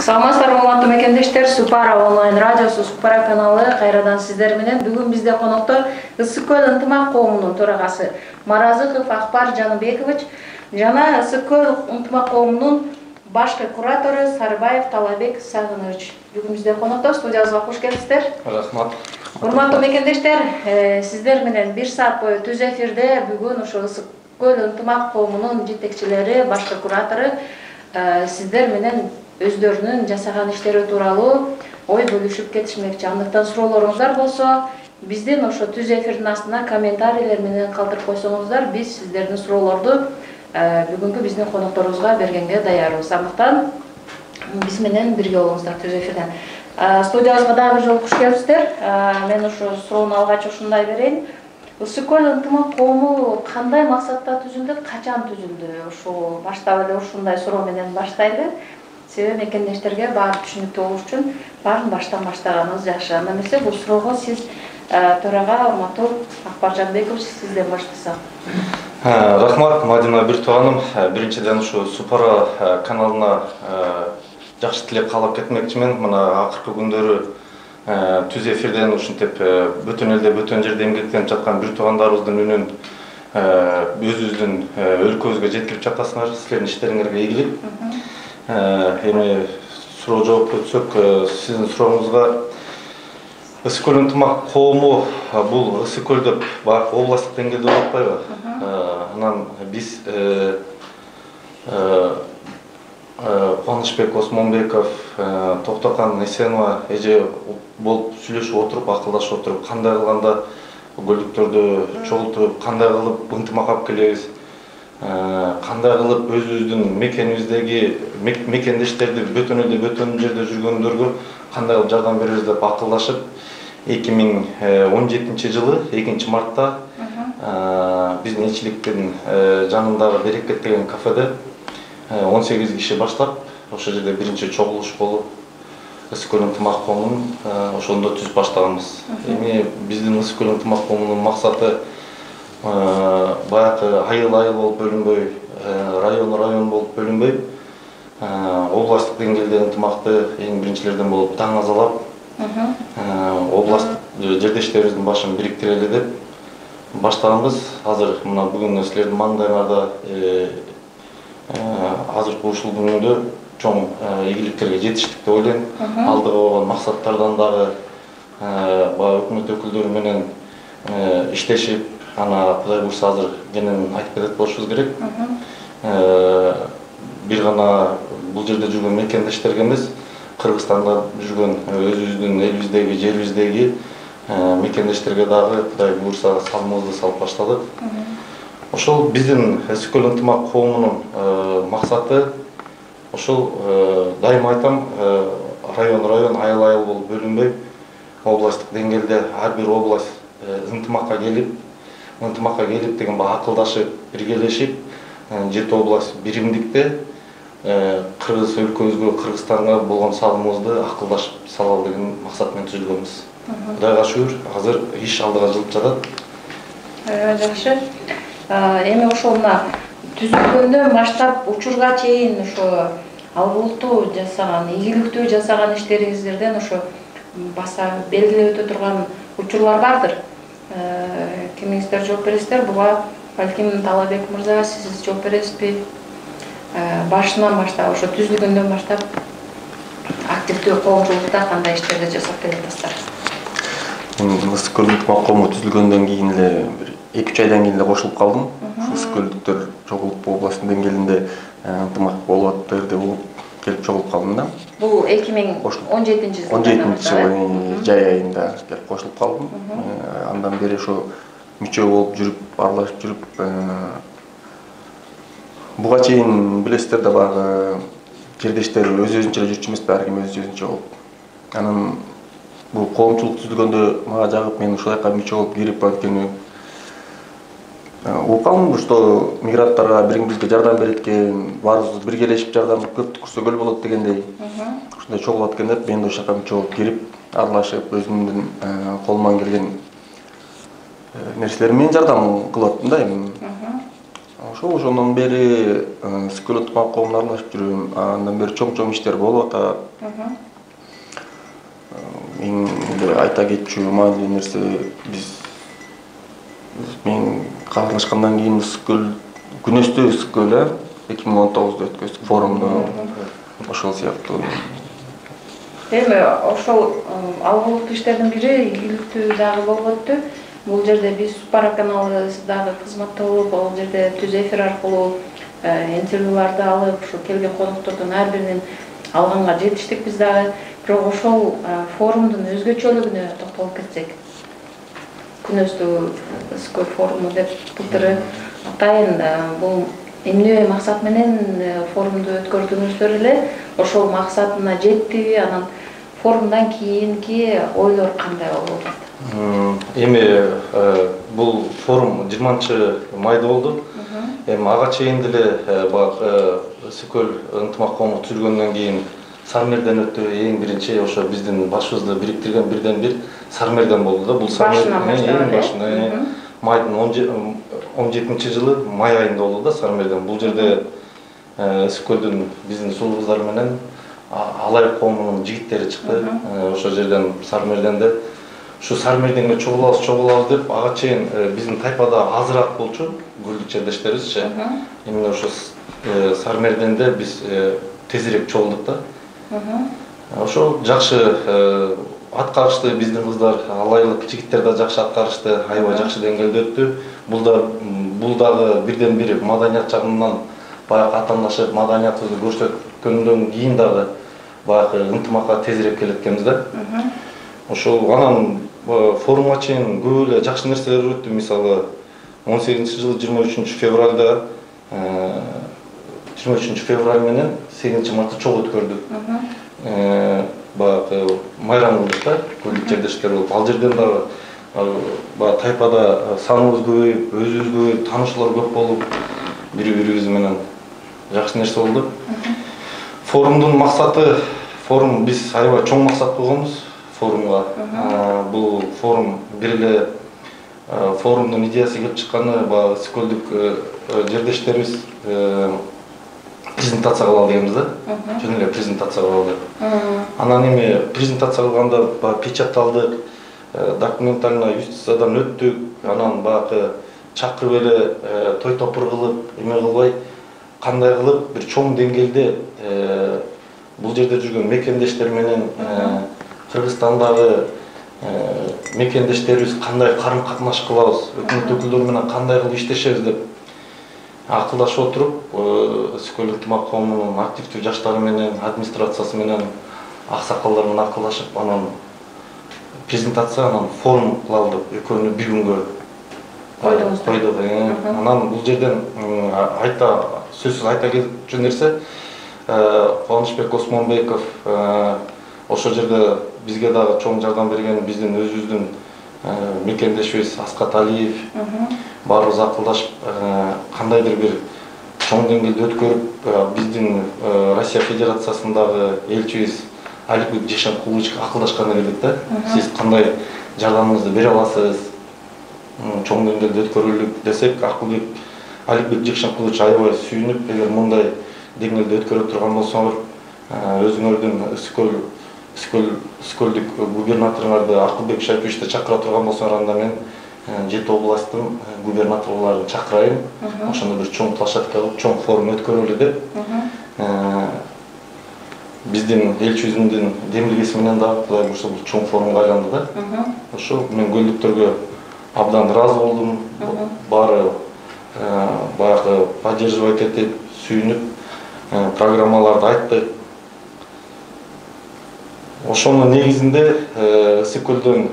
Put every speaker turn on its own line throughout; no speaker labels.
Саламатсыздарбы урматтуу мекендештер, Супара онлайн радиосу, Супара каналы кайрадан сиздер менен. Бүгүн бизде конокто Ысык көл ынтымак коомунун төрагасы Маразыков Акбар Жаныбекович жана Ысык көл ынтымак коомунун башкы куратору Сарыбаев Талабек Сагынович. Бүгүн бизде конокто, студиябызга кош келипсиздер.
Рахмат.
Урматтуу мекендештер, сиздер менен 1 саат бою түз эфирде бүгүн ошо Ысык көл ынтымак коомунун жетекчилери, башкы куратору сиздер менен өздөрүнүн жасаган иштери тууралуу ой бөлүшүп кетишмекчи. Андыктан суроолоруңуздар болсо, биздин ошо түз эфирдин астына комментарийлер менен калтырып койсоңуздар, биз сиздердин суроолорду бүгүнкү биздин конокторубузга бергенге даярбыз. Андыктан биз менен бирге болуңуздар түз эфирден. Студиябызга дагы бир жолу кош келипсиздер. Мен ошо суроону алгач ушундай берейин. Ысык көл ынтымак коому кандай максатта түзүлдү, качан түзүлдү? Ошо баштап эле ушундай суроо менен баштайлы. Себеби мекендештерге баары түшүнүктүү болуш үчүн баарын баштан баштаганыбыз жакшы. Анда эмесе бул суроого сиз төрага урматтуу Акбар Жаныбекович сизден баштасак.
Рахмат, Мадина бир тууганым. Биринчиден ушу Супара каналына жакшы тилек каалап кетмекчимин. Мына акыркы күндөрү түз эфирден ушинтип бүтүн элде, бүтүн жерде эмгектенип жаткан бир туугандарыбыздын үнүн өзүбүздүн өлкөбүзгө жеткирип жатасыңар. Силердин иштериңерге ийгилик. Эми суроо жоопко өтсөк, сиздин сурооңузга Ысык көл ынтымак коому бул Ысык көл деп областтык деңгээлде болуп атпайбы? Анан биз Кубанычбек Осмонбеков, Токтокан Эсенова эже болуп сүйлөшүп отуруп, акылдашып отуруп, кандай кылганда көлдүктөрдү чогултуп, кандай кылып ынтымак алып келебиз, кандай кылып өзүбүздүн мекенибиздеги мекендештерди бүтүн элде, бүтүн жерде жүргөндөргө кандай кылып жардам беребиз деп акылдашып, 2017 жылы 2 мартта биздин элчиликтин жанындагы Берекет деген кафеде 18 киши баштап, ошол жерде биринчи чогулуш болуп, Ысык көл ынтымак коомун ошондо түзүп баштаганбыз. Эми биздин Ысык көл ынтымак коомунун максаты баягы айыл болуп бөлүнбөй, район болуп бөлүнбөй, областтык деңгээлде ынтымакты эң биринчилерден болуп таң азалап, област жердештерибиздин башын бириктирели деп баштаганбыз. Азыр мына бүгүн силердин маңдайыңарда азыркы ушул күндө чоң ийгиликтерге жетиштик деп ойлойм. Алдыга койгон максаттардан дагы баягы өкмөт өкүлдөрү менен иштешип, ана Кудай буйрса азыр кенен айтып кетет болушубуз керек. Бир гана бул жерде жүргөн мекендештерге эмес, Кыргызстанда жүргөн өзүбүздүн элибиздеги, жерибиздеги мекендештерге дагы Кудай буйрса салымыбызды салып баштадык. Ошол биздин Ысык көл ынтымак коомунун максаты ошол дайыма айтам, район айыл болуп бөлүнбөй, областтык деңгээлде ар бир область ынтымакка келип деген акылдашып, биргелешип, 7 область биримдикте Кыргыз өлкөбүзгө, Кыргызстанга болгон салымыбызды акылдашып салалы деген максат менен түзүлгөнбүз. Кудайга шүгүр, азыр иш алдыга жылып жатат.
Жакшы. Эми ошол мына түзүлгөндөн баштап учурга чейин ошо алгылыктуу жасаган, ийгиликтүү жасаган иштериңиздерден ошо баса белгилеп өтө турган учурлар бардыр. Кимиңиздер жооп бересиздер? Буга балким Талабек мырза сиз жооп бересизби? Башынан баштап, ошо түзүлгөндөн баштап активдүү коомчулукта кандай иштерди жасап келатсыздар?
Ысык көл ынтымак коому түзүлгөндөн кийин эле бир 2-3 айдан кийин эле кошулуп калдым. Ысык көлдүктөр чогулуп областтын деңгээлинде ынтымак болуп атты деп келип чогулуп калдым да.
Бул 2017 жылы.
17 жылы жай айында келип кошулуп калдым. Андан бери ошо мүчө болуп жүрүп, аралашып жүрүп, буга чейин билесиздер да баягы жердештер өзүнчө жүрчү эмес, баары ким өзүнчө болуп. Анан бул коомчулук түзүлгөндө мага жагып, мен ушул жака мүчө болуп кирип анткени укалым, что мигранттарга бириңибизге жардам берет экен, баарыбыз биргелешип жардам көптү көрсө көл болот дегендей ушундай чогулат экен деп, мен да ошол жака мүчө болуп кирип, аралашып, өзүмдүн колуман келген нерселерим менен жардам кылып аттым да эми. Ошондон бери Скөл ынтымак коомуна аралашып жүрөм. Андан бери чоң иштер болуп атат. Эң айта кетчү маанилүү нерсе мен кабарлашкандан кийин күнөстүү Скөл 2019-да өткөздүк форумду. Ошол сыяктуу.
Эми ошол алгылыктуу иштердин бири ийгиликтүү дагы болуп өттү. Бул жерде биз Пара каналы дагы кызматта болуп, ал жерде түз эфир аркылуу интервьюларды алып, ушу келген коноктордун ар биринин алганга жетиштик биз дагы. Бирок ошол форумдун өзгөчөлүгүнө токтолуп кетсек. Күнөстүү Скөл форуму деп былтыр атайын бул эмне максат менен форумду өткөрдүңүздөр эле, ошол максатына жеттиби, анан форумдан кийинки ойлор кандай болуп атат?
Эми бул форум 20-майда болду. Эми ага чейин деле баягы Скөл ынтымак коому түзүлгөндөн кийин Сармерден өттү. Эң биринчи ошо биздин башыбызды бириктирген бирден бир Сармерден болду да. Бул Сармерден майдын 17-жылы май айында болду да Сармерден. Бул жерде Скөлдүн биздин сулуу кыздар менен Алай коомунун жигиттери чыкты. Ошол жерден Сармерденде ушу Сармерденге чогулабыз деп ага чейин биздин тайпада азыраак болчу көлдүк жердештерибизчи. Эмне ошо Сармерденде биз тезирээк чогулдук да. Ошол жакшы аткарышты биздин кыздар, алайлык жигиттер да жакшы аткарышты, аябай жакшы деңгээлде өттү. Бул дагы бирден бир маданият жагынан баягы атамдашып, маданиятыбызды көрсөткөндөн кийин дагы баягы ынтымакка тезирээк келет экенбиз да. Ошол анан форумга чейин көп эле жакшы нерселер өттү. Мисалы 18-жылы 23 февралда 23 февраль менен 8 мартты чогуу өткөрдүк. Баягы майрам кылдык да, көлдүк жердештер болуп. Ал жерден дагы баягы тайпада саныбыз көбөйүп, өзүбүз көбөйүп, таанышуулар көп болуп, бири-бирибиз менен жакшы нерсе болду. Форумдун максаты, форум биз аябай чоң максат койгонбуз форумга. Бул форум бир эле форумдун идеясы келип чыкканы баягы Скөлдүк жердештерибиз презентация кылалы дегенбиз да. Жөн эле презентация кылалы деп. Анан эми презентация кылганда печатталдык, документально юстициядан өттүк. Анан баягы чакырып эле той топур кылып, эме кылбай, кандай кылып бир чоң деңгээлде бул жерде жүргөн мекендештер менен Кыргызстандагы мекендештерибиз кандай карым катнаш кылабыз, өкмөт өкүлдөрү менен кандай кылып иштешебиз деп акылдашып отуруп, Скөл ынтымак коомунун активдүү жаштары менен, администрациясы менен, аксакалдар менен акылдашып, анан презентация, анан форум кылалы деп экөөнү бир күнгө койдук. Анан бул жерден сөзсүз айта кетчү нерсе, Кубанычбек Осмонбеков ошол жерде бизге дагы чоң жардам берген биздин өзүбүздүн мекендешибиз Аскат Алиев, баарыбыз акылдашып, кандайдыр бир чоң деңгээлде өткөрүп, биздин Россия Федерациясындагы элчибиз Аликбек Жекшенкуловичке акылдашкан элек да. Сиз кандай жардамыңызды бере аласыз? Чоң деңгээлде өткөрүлүк десек, Аликбек Жекшенкулович аябай сүйүнүп, эгер мындай деңгээлде өткөрө турган болсоңор, өзүңөрдүн Скөлдүк губернаторуңарды Акылбек Шайпичти чакыра турган болсоңор, анда мен 7 областтын губернаторлорун чакырайын. Ошондо бир чоң площадка кылып, чоң форум өткөрөлү деп. Биздин элчибиздин демилгеси менен дагы Кудай буйрса бул чоң форумга айланды да. Ошол мен көлдүктөргө абдан ыраазы болдум. Баары баягы поддерживать этип, сүйүнүп, программаларды айттык. Ошонун негизинде Скөлдөн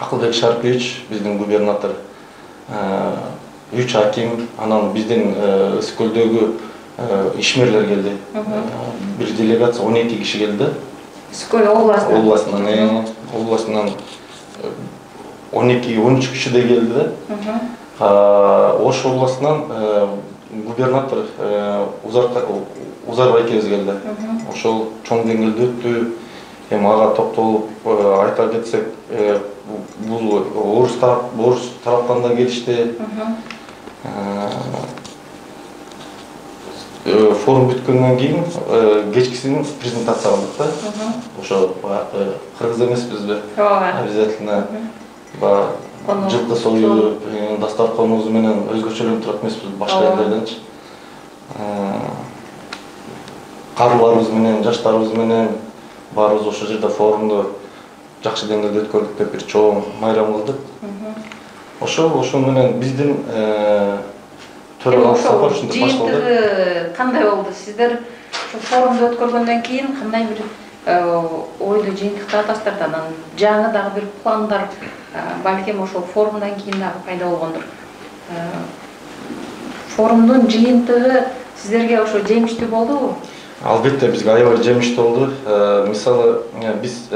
Акылбек Шарпевич, биздин губернатор, 3 аким, анан биздин Скөлдөгү ишмерлер келди. Бир делегация 12 киши келди.
Скөл областынан
12-13 киши де келди да. Ош областынан губернатор Узар Байкебиз келди. Ошол чоң деңгээлде өттү. Эми ага токтолуп айта кетсек, бул орус тараптан да келишти. Форум бүткөндөн кийин кечкисин презентация кылдык да. Ошо баягы кыргыз эмеспизби?
Ооба.
Обязательно жылкы союп, дастарканыбыз менен өзгөчөлөнүп турат эмеспиз башка элдерденчи. Карууларыбыз менен, жаштарыбыз менен баарыбыз ошол жерде форумду жакшы деңгээлде өткөрдүк деп бир чоң майрам кылдык. Ошол менен биздин төрагалык сапар ушинтип башталды.
Жыйынтыгы кандай болду? Сиздер ошо форумду өткөргөндөн кийин кандай бир ойду жыйынтыкта атасыздар да, анан жаңы дагы бир пландар балким ошол форумдан кийин дагы пайда болгондур. Форумдун жыйынтыгы сиздерге ошо жемиштүү болдубу?
Албетте бизге аябай жемиштүү болду. Мисалы биз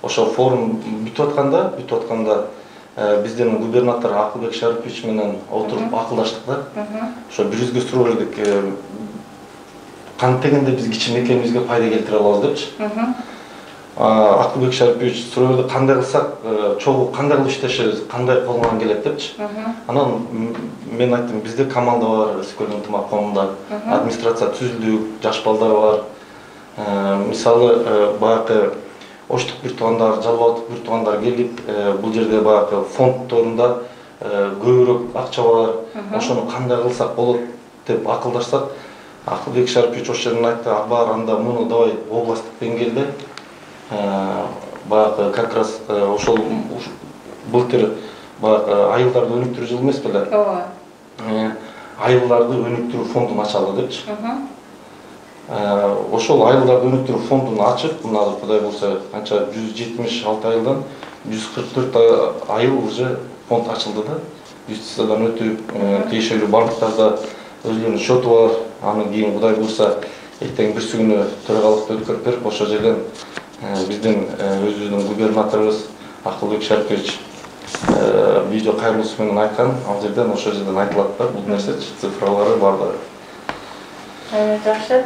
ошо форум бүтүп атканда биздин губернатор Акылбек Шарипович менен отуруп акылдаштык да. Ошо бирибизге суроо бердик. Кантегенде биз кичи мекенибизге пайда келтире алабыз депчи. Акылбек Шарипович суроо берди, кандай кылсак, чогуу кандай кылып иштешебиз, кандай колунан келет депчи. Анан мен айттым, бизде команда бар, Ысык-Көл ынтымак коомунда, администрация түзүлдү, жаш балдар бар. Мисалы баягы Оштук бир туугандар, Жалал бир туугандар келип, бул жерде баягы фонддорунда көбүрөөк акча бар, ошону кандай кылсак болот деп акылдашсак, Акылбек Шарипович ошол жерден айтты, бар анда муну давай областтык деңгээлде баягы как раз ошол былтыр баягы айылдарды өнүктүрүү жылы эмес беле?
Ооба.
Айылдарды өнүктүрүү фондун ачалы депчи. Ошол айылдарды өнүктүрүү фондун ачып, мына азыр Кудай буйрса канча 176 айылдан 144 айыл уже фонд ачылды да. Юстициядан өтүп, тиешелүү банктарда өзүнүн счету бар. Анан кийин Кудай буйрса эртең бирси күнү төрагалыкты өткөрүп берип, ошол жерден биздин өзүбүздүн губернаторубуз Акылбек Шарипович видео кайрылуусу менен айткан, ал жерден ошол жерден айтылат да, бул нерсе цифралары бардыгы.
Жакшы.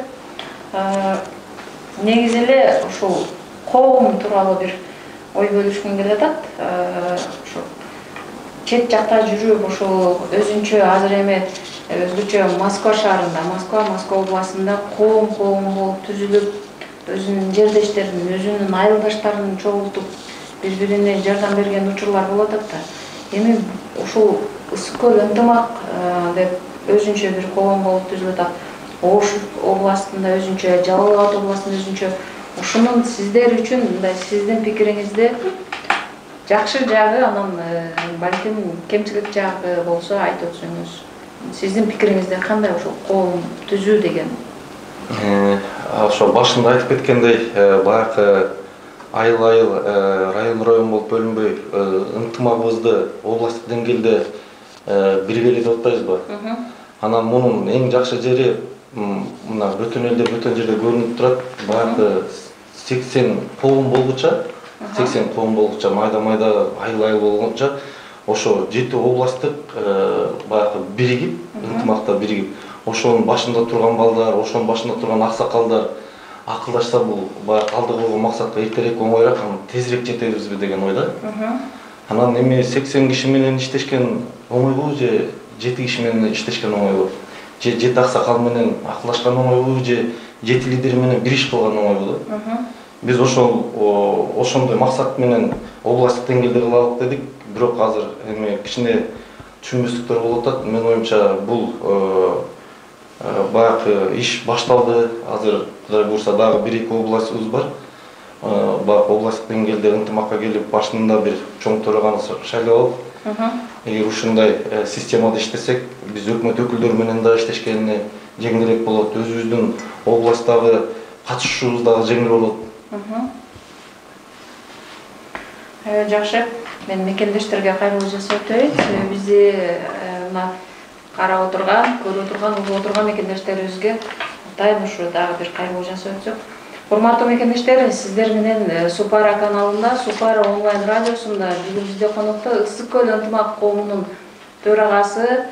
Негизи эле ушул коом тууралуу бир ой бөлүшкүм келип атат. Ошо чет жакта жүрүп, ошол өзүнчө азыр эми өзгөчө Москва шаарында, Москва областында коом болуп түзүлүп, өзүнүн жердештерин, өзүнүн айылдаштарын чогултуп, бири-бирине жардам берген учурлар болуп атат да. Эми ушул Ысык-Көл ынтымак деп өзүнчө бир коом болуп түзүлүп атат. Ош областында өзүнчө, Жалал Абад областында өзүнчө. Ушунун сиздер үчүн, мындай сиздин пикириңизде жакшы жагы, анан балким кемчилик жагы болсо айтып өтсөңүз. Сиздин пикириңизде кандай ошол коом түзүү деген?
Ошо башында айтып кеткендей, баягы айыл район болуп бөлүнбөй, ынтымагыбызды областтык деңгээлде биргелей деп атпайбызбы? Анан мунун эң жакшы жери мына бөтөн элде, бөтөн жерде көрүнүп турат. Баягы 80 коом болгуча, майда айыл болгонча, ошо 7 областтык баягы биригип, ынтымакта биригип, ошонун башында турган балдар, ошонун башында турган аксакалдар акылдашса, бул баягы алды койгон максатка эртерээк, оңоюраак, тезирээк жетебизби деген ойда. Анан эми 80 киши менен иштешкен оңойбу же 7 киши менен иштешкен оңойбу? Же 7 аксакал менен акылдашкан оңойбу же 7 лидер менен бир иш кылган оңойбу да? Биз ошондой максат менен областтык деңгээлде кылалык дедик, бирок азыр эми кичине түшүнбөстүктөр болуп атат. Менин оюмча бул баягы иш башталды. Азыр Кудай буйрса дагы 1-2 областыбыз бар. Баягы областтык деңгээлде ынтымакка келип, башында бир чоң төраганы шайлап алып, эгер ушундай системада иштесек, биз өкмөт өкүлдөрү менен да иштешкенине жеңилирээк болот. Өзүбүздүн областтагы катышуубуз дагы жеңил болот.
Жакшы. Мен мекендештерге кайрылуу жасап өтөйүн. Бизди карап отурган, көрүп отурган, угуп отурган мекендештерибизге атайын ушу дагы бир кайрылуу жасап өтсөк. Урматтуу мекендештер, сиздер менен Супара каналында, Супара онлайн радиосунда бүгүн бизде конокто Ысык-Көл ынтымак коомунун төрагасы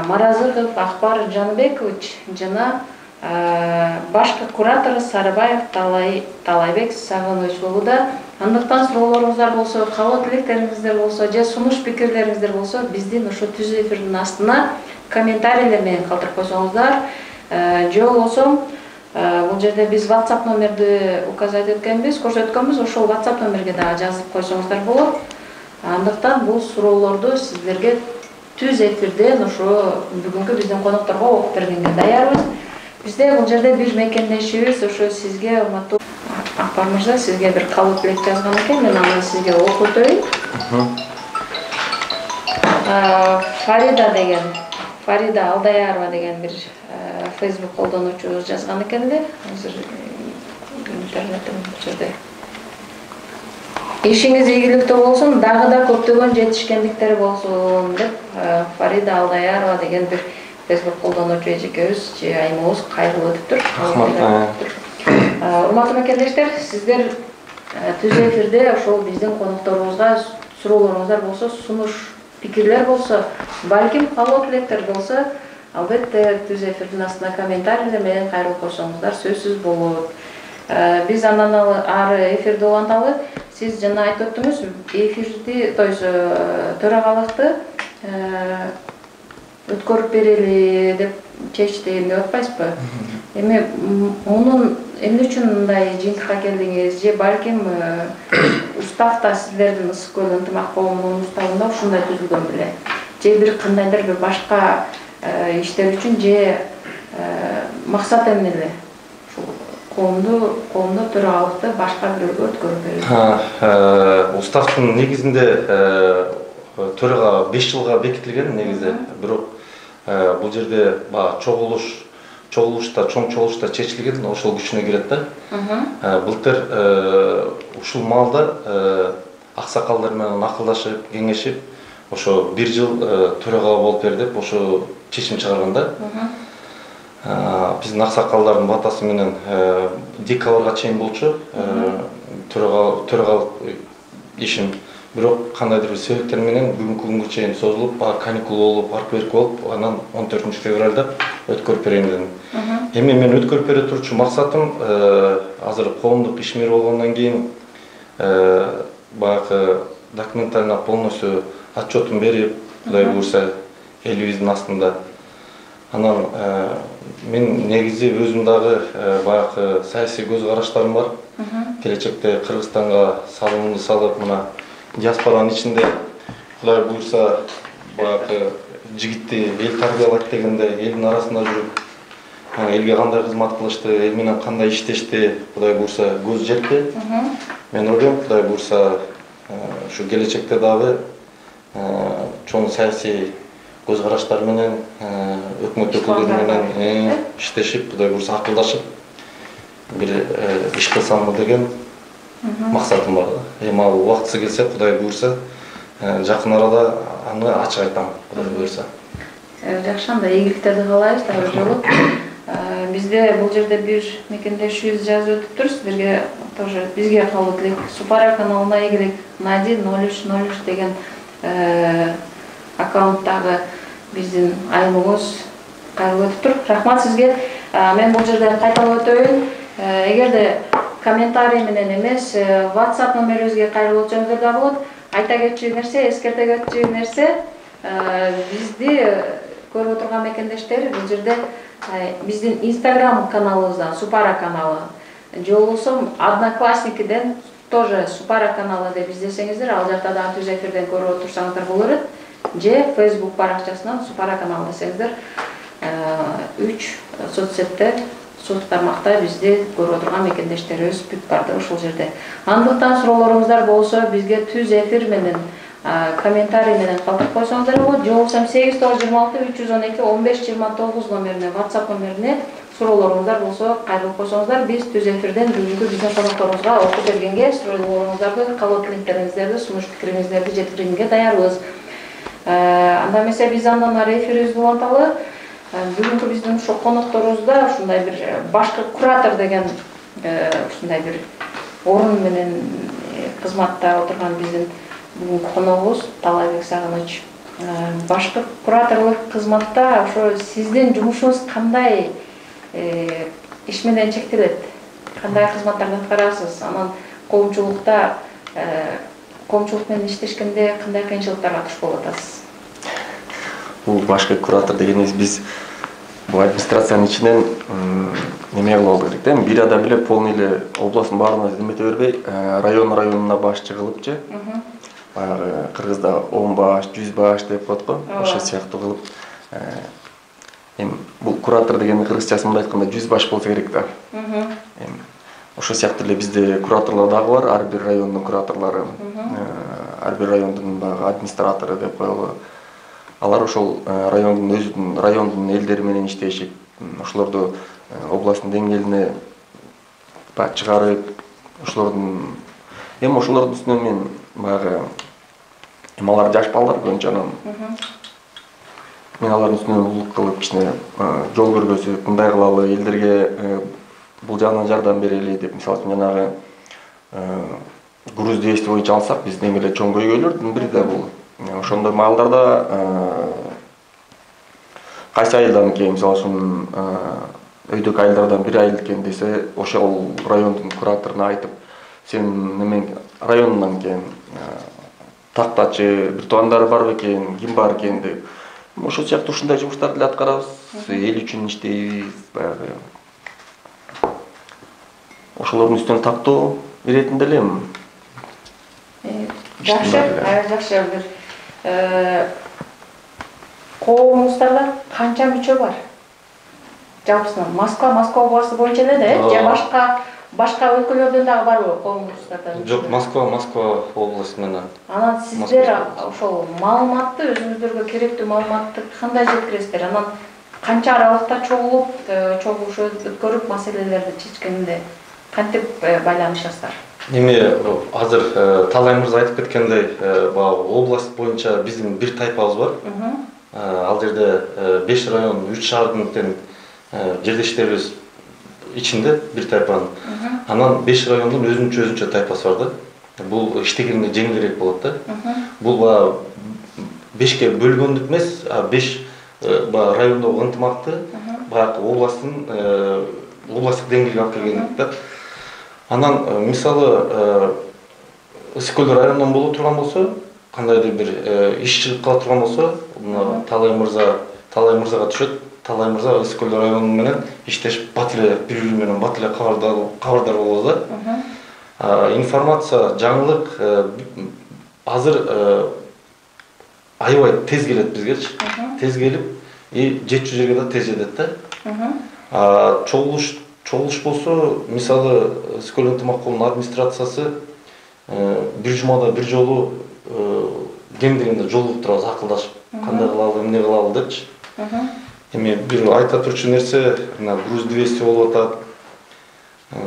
Маразыков Акбар Жаныбекович жана башкы куратор Сарыбаев Талайбек Сагыныч болууда. Андыктан суроолоруңуздар болсо, кабыл тилектериңиздер болсо, же сунуш пикирлериңиздер болсо, биздин ошо түз эфирдин астына комментарийлер менен калтырып койсоңуздар. Же болбосо бул жерде биз WhatsApp номерди указать эткенбиз, көрсөткөнбүз, ошол WhatsApp номерге дагы жазып койсоңуздар болот. Андыктан бул суроолорду сиздерге түз эфирден ошо бүгүнкү биздин конокторго окуп бергенге даярбыз. Бизде бул жерде бир мекендешибиз ошо сизге урматтуу Акбар мырза, сизге бир кабыл тилек жазган экен, мен аны сизге окуп өтөйүн. Фарида Алдаярова деген бир Facebook колдонуучу жазган экен эле. Азыр интернеттен бул жерде. Ишиңиз ийгиликтүү болсун, дагы да көптөгөн жетишкендиктер болсун деп Фарида Алдаярова деген бир Facebook колдонуучу эжекебиз же айымыбыз кайрылып өтүптүр. Урматтуу мекендештер, сиздер түз эфирде ошол биздин конокторубузга суроолоруңуздар болсо, сунуш пикирлер болсо, балким кабыл тилектер болсо, албетте түз эфирдин астына комментарийлер менен кайрылып койсоңуздар сөзсүз болот. Биз андан ары эфирде уланталы. Сиз жана айтып өттүңүз, эфирди, то есть төрагалыкты өткөрүп берели деп чечти деп атпайсызбы? Эми мунун эмне үчүн мындай жыйынтыкка келдиңиз? Же балким уставда сиздердин Ысык көл ынтымак коомунун уставында ушундай түзүлгөн беле? Же бир кандайдыр бир башка иштер үчүн же максат эмне эле? Коомдо төрагалыкты башка бирөөгө өткөрүп берели.
Уставдын негизинде төрага 5 жылга бекитилген негизи. Бирок бул жерде чогулушта, чоң чогулушта чечилген, ошол күчүнө кирет да. Былтыр ушул маалда аксакалдар менен акылдашып, кеңешип, ошо 1 жыл төрага болуп бер деп ошо чечим чыгарган да. Биздин аксакалдардын батасы менен декабрга чейин болчу төрагалык ишим. Бирок кандайдыр бир себептер менен бүгүнкү күнгө чейин созулуп, каникул болуп, аркы-берки болуп, анан 14 февралда өткөрүп берейин дедим. Эми мен өткөрүп бере турчу максатым азыр коомдук ишмер болгондон кийин баягы документально полностью отчетун берип, Кудай буйрса, элибиздин астында. Анан мен негизи өзүм дагы баягы саясий көз караштарым бар. Келечекте Кыргызстанга салымымды салып, мына диаспоранын ичинде Кудай буйрса баягы жигитти эл тарбиялайт дегенде элдин арасында жүрүп, элге кандай кызмат кылышты, эл менен кандай иштешти, Кудай буйрса көз жетти. Мен ойлойм, Кудай буйрса ушу келечекте дагы чоң саясий көз караштар менен, өкмөт өкүлдөрү менен иштешип, Кудай буйрса акылдашып бир иш кылсамбы деген максатым бар. Эми ал убактысы келсе, Кудай буйрса, жакын арада аны ачык айтам, Кудай буйрса.
Жакшы, анда ийгиликтерди каалайбыз дагы жолу. Бизде бул жерде бир мекендешибиз жазып өтүптүр, сиздерге тоже бизге кабыл тилек. Супара каналына ийгилик 010303 деген аккаунттагы биздин айымыбыз кайрылып өтүптүр. Рахмат сизге. Мен бул жерде кайталап өтөйүн. Эгерде комментарий менен эмес, WhatsApp номерибизге кайрылып өтсөңүздөр да болот. Айта кетчү нерсе, эскерте кетчү нерсе, бизди көрүп отурган мекендештер бул жерде биздин Instagram каналыбыздан Супара каналы, же болбосо Одноклассникиден тоже Супара каналы деп издесеңиздер, ал жакта да түз эфирден көрүп отурсаңыздар болор. Же Facebook баракчасынан Супара каналы десеңиздер, 3 соцсетте, соц тармакта бизди көрүп отурган мекендештерибиз бүт барды ошол жерде. Андыктан суроолоруңуздар болсо, бизге түз эфир менен комментарий менен калтырып койсоңуздар болот. Же болбосо 8926 312 1529 номерине, WhatsApp номерине суроолоруңуздар болсо кайрылып койсоңуздар, биз түз эфирден бүгүнкү биздин конокторубузга окуп бергенге суроолоруңуздарды, кабыл тилектериңиздерди, сунуш пикириңиздерди жеткиргенге даярбыз. Анда эмесе биз андан ары эфирибизди уланталы. Бүгүнкү биздин ошо конокторубузда ушундай бир башкы куратор деген ушундай бир орун менен кызматта отурган биздин бүгүнкү коногубуз Талайбек Сагыныч. Башкы кураторлук кызматта ошо сиздин жумушуңуз кандай иш менен чектелет. Кандай кызматтарды аткарасыз? Анан коомчулукта коомчулук менен иштешкенде кандай кыйынчылыктарга туш болуп атасыз?
Бул башкы куратор дегенибиз биз бул администрациянын ичинен неме кылып алып керек да. Бир адам эле полный эле областтын баарына эмете бербей, районуна башчы кылыпчы. Баягы кыргызда 10 баш, 100 баш деп коет го. Ошо сыяктуу кылып эми бул куратор деген кыргызчасы мындай айтканда 100 баш болсо керек да. Эми ошо сыяктуу эле бизде кураторлор дагы бар, ар бир райондун кураторлору, ар бир райондун баягы администратору деп коелу. Алар ошол райондун элдери менен иштешип, ошолорду областтын деңгээлине чыгарып, ошолордун үстүнөн мен баягы алар жаш балдар көбүнчө, анан мен алардын үстүнөн улук кылып кичине жол көргөзүп, мындай кылалы, элдерге бул жагынан жардам берели деп, мисалы үчүн жанагы груз действий боюнча алсак, биздин эле чоң көйгөйлөрдүн бири да бул. Ошондой маалдарда кайсы айылдан кийин, мисалы үчүн өйдөгү айылдардан бир айыл экен десе, ошол райондун кураторуна айтып, сен немен районунан экен, тактачы, бир туугандары бар бекен, ким бар экен деп. Ошол сыяктуу ушундай жумуштарды эле аткарабыз, эл үчүн иштейбиз, баягы. Ошолордун үстүнө тактоо иретинде элем.
Жакшы, бир коомуңузда канча мүчө бар? Жалпысынан Москва областы боюнча эле да, же башка өлкөлөрдөн дагы барбы коомуңузда?
Жок, Москва областы менен.
Анан сиздер ошол маалыматты, өзүңүздөргө керектүү маалыматты кандай жеткиресиздер? Анан канча аралыкта чогулуш өткөрүп, маселелерди чечкенде кантип байланышасыздар?
Эми азыр Талай мырза айтып кеткендей, область боюнча биздин бир тайпабыз бар. Ал жерде 5 район, 3 шаардын тең жердештерибиз ичинде бир тайпанын. Анан 5 райондун өзүнчө тайпасы бар да. Бул иштегенде жеңилирээк болот да. Бул 5ке бөлгөндүк эмес, 5 райондогу ынтымакты областтык деңгээлге алып келгендик да. Анан мисалы Ысык-Көл районунан боло турган болсо, кандайдыр бир иш чыгып кала турган болсо, Талай мырзага түшөт. Талай мырза Ысык-Көл району менен иштешип, бири менен бат эле кабардар болобуз да. Информация, жаңылык азыр аябай тез келет бизгечи. Тез келип, 700 жерге да тез жетет да. Чогулуш болсо, мисалы Ысык-Көл ынтымак коомунун администрациясы бир жумада бир жолу кем дегенде жолугуп турабыз, акылдашып, кандай кылалы, эмне кылалы депчи. Эми бир айта турчу нерсе, груз двести болуп атат.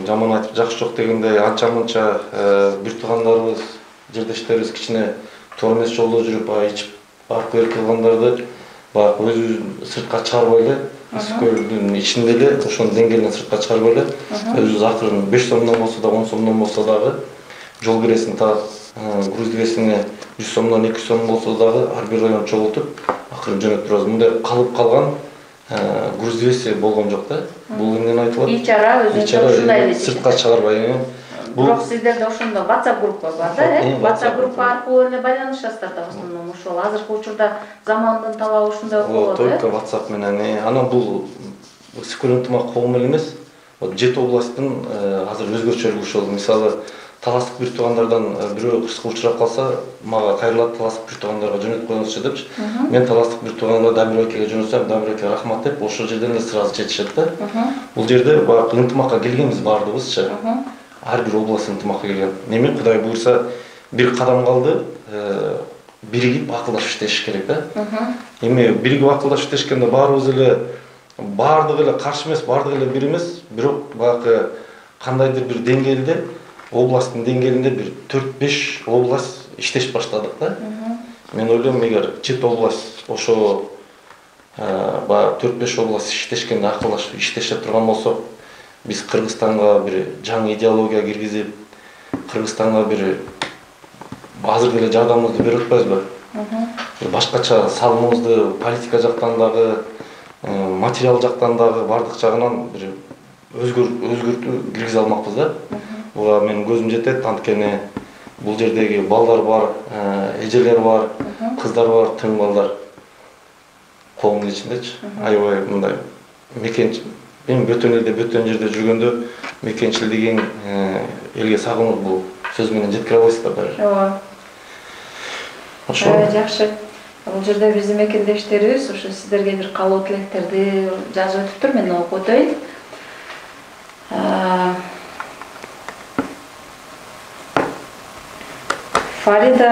Жаман айтып жакшы жок дегендей, анча-мынча бир туугандарыбыз, жердештерибиз кичине туура эмес жолдо жүрүп, ичип барып берип кылгандарды өзүбүз сыртка чыгарбай эле, Ысык-Көлдүн ичинде эле, ошонун деңгээлинен сыртка чыгарбай эле, өзүбүз акырын 5 сомдон болсо да, 10 сомдон болсо дагы жол киресин таап, груз двестине 100 сомдон 200 сом болсо дагы ар бир район чогултуп, акырын жөнөтүп турабыз. Мындай калып калган груз двести болгон жок да. Бул эмнен айтылат?
Ичара өзүнчө ушундай эле
сыртка чыгарбай.
Бирок сиздерде ошондо WhatsApp группа бар да, WhatsApp группа аркылуу эле байланышасыздар да, в основном ошол азыркы учурда замандын талабы ушундай болот.
Только WhatsApp менен. Анан бул Ысык-Көл ынтымак коому эле эмес, 7 областтын азыр өзгөчөлүгү ошол. Мисалы, таластык бир туугандардан бирөө кырсыкка учурап калса, мага кайрылат, таластык бир туугандарга жөнөтүп коюңузчу депчи. Мен таластык бир тууганга Дамир акеге жөнөтсөм, Дамир аке рахмат деп, ошол жерден эле сразу чечишет да. Бул жерде ынтымакка келгенбиз баардыгыбызчы. Ар бир область ынтымакка келген. Эми Кудай буйрса бир кадам калды, биригип акылдашып иштеш керек да. Эми биригип акылдашып иштешкенде баардыгы эле каршы эмес, баардыгы эле бир эмес, бирок баягы кандайдыр бир деңгээлде, областтын деңгээлинде бир 4-5 область иштешип баштадык да. Мен ойлойм, эгер 7 область ошо 4-5 область иштешкенде акылдашып иштеше турган болсок, биз Кыргызстанга бир жаңы идеология киргизип, Кыргызстанга бир азыр эле жардамыбызды берип атпайбызбы? Башкача салымыбызды политика жактан дагы материал жактан дагы бардык жагынан бир өзгөртүү киргизе алмакпыз да. Буга менин көзүм жетет, анткени бул жердеги балдар бар, эжелер бар, кыздар бар, тың балдар коомдун ичиндечи. Аябай мындай мен бөтөн элде, бөтөн жерде жүргөндө мекенчилдигиң, элге сагынуу бул сөз менен жеткире албайсыздар баары.
Ооба.
Ошо.
Жакшы. Бул жерде биздин мекендештерибиз ошо сиздерге бир каалоо тилектерди жазып өтүптүр, мен окуп өтөйүн. Фарида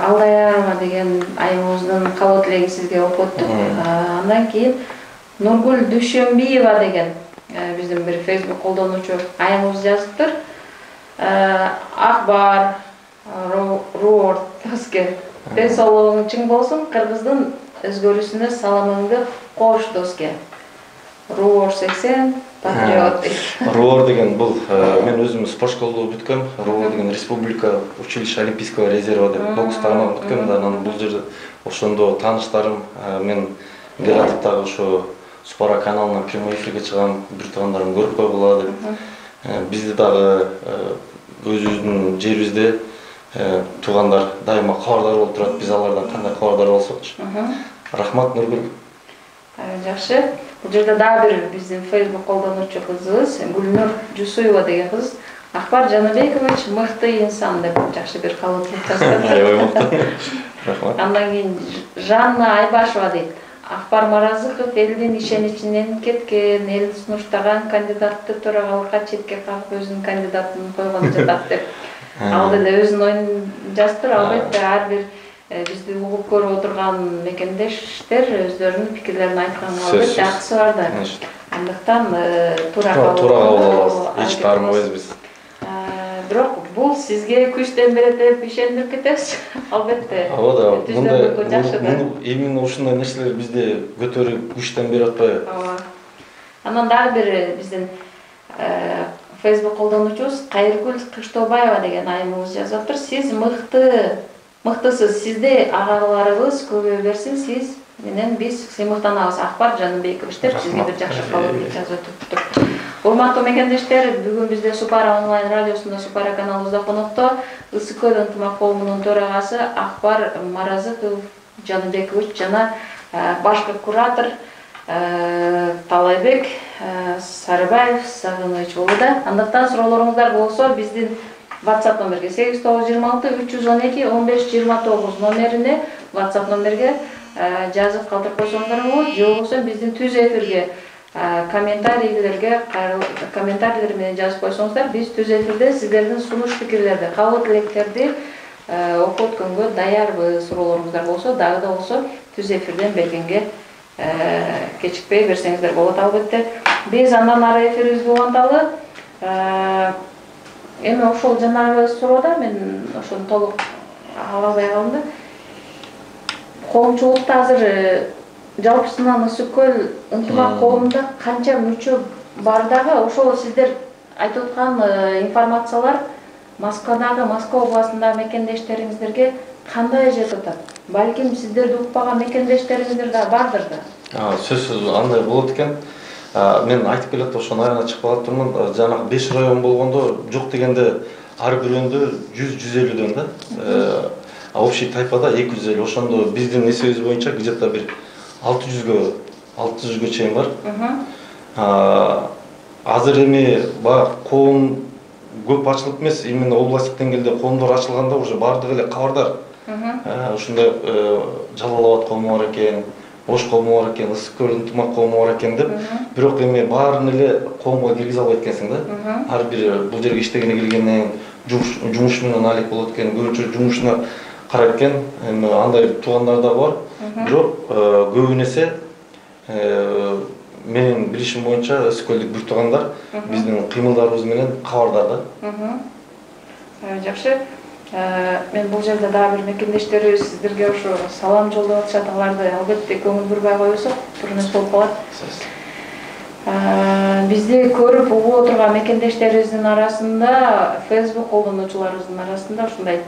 Алдаярова деген айымыбыздын каалоо тилегин сизге окуп өттүк. Андан кийин Нургүл Дүйшөнбиева деген биздин бир Facebook колдонуучу айымыбыз жазыптыр. Акбар Руорд доске. Ден соолугуң чың болсун, кыргыздын өзгөрүүсүнө саламыңды кош доске. Руор 80 патриот.
Руор деген бул мен өзүм спорт школду бүткөм. Руор деген республика училище Олимпийского резерва деп бокстан бүткөм да, анан бул жерде ошондо тааныштарым, мен Гератовдагы ошо Спора каналынан прямой эфирге чыгам, бир туугандарым көрүп койгула деп. Бизди дагы өзүбүздүн жерибизде туугандар дайыма кабардар болуп турат, биз алардан кандай кабардар болсокчу. Рахмат Нургүл.
Жакшы. Бул жерде дагы бир биздин Facebook колдонуучу кызыбыз Гүлнур Жусуева деген кыз Акбар Жаныбекович мыкты инсан деп жакшы бир каалоо тилек жазып.
Аябай мыкты. Рахмат.
Андан кийин Жанна Айбашева дейт. Акбар Маразыков элдин ишеничинен кеткен, элди сунуштаган кандидатты төрагалыкка четке кагып өзүнүн кандидатын койгон жатат деп. Ал деле өзүнүн оюн жазыптыр. Албетте ар бир бизди угуп көрүп отурган мекендештер өздөрүнүн пикирлерин айтканга албетте акысы бар да. Андыктан туура кабыл
алабыз, эч таарынбайбыз биз.
Бирок бул сизге күчтөн берет деп ишендирип кетебиз. Албетте.
Ооба да, мындай именно ушундай нерселер бизде көтөрүп күчтөн берип атпайбы?
Ооба. Анан дагы бир биздин Facebook колдонуучубуз Кайыргүл Кыштобаева деген айымыбыз жазыптыр. Сиз мыктысыз, сизде агаларыбыз көбөйө берсин, сиз менен биз сыймыктанабыз. Акбар Жаныбекович деп сизге бир жакшы каалоо жазып өтүптүр. Урматтуу мекендештер, бүгүн бизде Супара онлайн радиосунда Супара каналыбызда конокто Ысык көл ынтымак коомунун төрагасы Акбар Маразыков Жаныбекович жана башкы куратор Талайбек Сарыбаев Сагынович болууда. Андыктан суроолоруңуздар болсо биздин WhatsApp номерге 8926 312 1529 номерине WhatsApp номерге жазып калтырып койсоңуздар болот. Же болбосо биздин түз эфирге комментарийлер менен жазып койсоңуздар, биз түз эфирде сиздердин сунуш пикирлерди, каалоо тилектерди окуп өткөнгө даярбыз. Суроолоруңуздар болсо, дагы да болсо түз эфирден бергенге кечикпей берсеңиздер болот албетте. Биз андан ары эфирибизди уланталы. Эми ошол жанагы суроода мен ошону толук ала албай калдым да. Коомчулукта азыр жалпысынан Ысык көл ынтымак коомунда канча мүчө бар дагы, ошол сиздер айтып аткан информациялар Москвадагы, Москва областындагы мекендештериңиздерге кандай жетип атат? Балким сиздерди укпаган мекендештериңиздер да бардыр да.
Сөзсүз андай болот экен. Мен айтып келет, ошону аягына чыгып калып турмун. Жанагы 5 район болгондо жок дегенде ар бирөөндө 100-150дөн да. Общий тайпада 250. Ошондо биздин эсебибиз боюнча где-то бир 600га чейин бар. Азыр эми баягы коом көп ачылып эмес, именно областтык деңгээлде коомдор ачылганда уже бардыгы эле кабардар. Ушундай Жалал Абад коому бар экен, Ош коому бар экен, Ысык көл ынтымак коому бар экен деп. Бирок эми баарын эле коомго киргизе албайт экенсиң да. Ар бир бул жерге иштегени келгенден жумуш менен алек болот экен, көбүнчө жумушуна карайт экен. Эми андай туугандар да бар. Бирок көбүн эсе менин билишим боюнча Ысык көлдүк бир туугандар биздин кыймылдарыбыз менен кабардар да.
Жакшы. Мен бул жерде дагы бир мекендештерибиз сиздерге ошо салам жолдоп атышат, аларды албетте көңүл бурбай койсок, турнус болуп калат. Бизди көрүп угуп отурган мекендештерибиздин арасында, Facebook колдонуучуларыбыздын арасында ушундай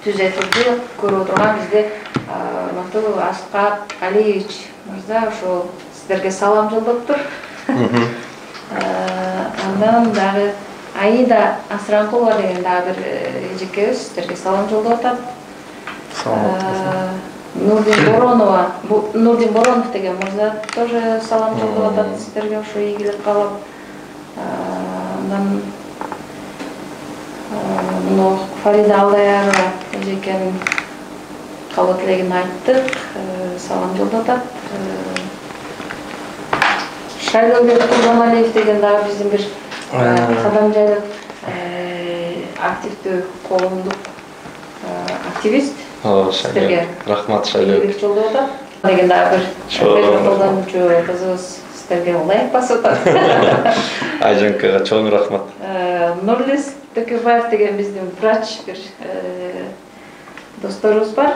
түз эфирди көрүп отурган бизде урматтуу Аскат Алиевич мырза ошол сиздерге салам жолдоптур. Андан дагы Аида Асранкулова деген дагы бир эжекебиз сиздерге салам жолдоп атат. Нурдин Боронов деген мырза тоже салам жолдоп атат сиздерге, ошо ийгилик каалап. Андан мына Фарида Алдаярова эжекенин кабыл тилегин айттык, салам жолдоп атат. Шайлообек Курбаналиев деген дагы биздин бир кадам жайлык активдүү коомдук активист. Сиздерге
рахмат Шайлообек
жолдоп атат. Деген дагы бир колдонуучу кызыбыз сиздерге лайк басып атат.
Айжанкага чоң рахмат.
Нурлис Төкөбаев деген биздин врач бир досторубуз бар.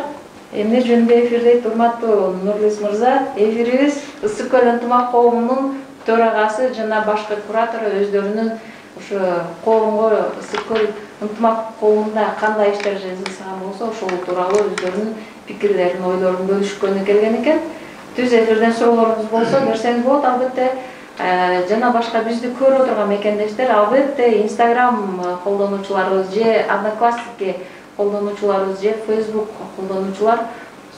Эмне жөнүндө эфирдейт урматтуу Нурлис мырза? Эфирибиз Ысык көл ынтымак коомунун төрагасы жана башкы куратору өздөрүнүн ушу коомго Ысык көл ынтымак коомунда кандай иштер жасалган болсо ошол тууралуу өздөрүнүн пикирлерин, ойлорун бөлүшкөнү келген экен. Түз эфирден суроолоруңуз болсо берсеңиз болот, албетте. Жана башка бизди көрүп отурган мекендештер албетте Instagram колдонуучуларыбыз же Одноклассники колдонуучуларыбыз же Facebook колдонуучулар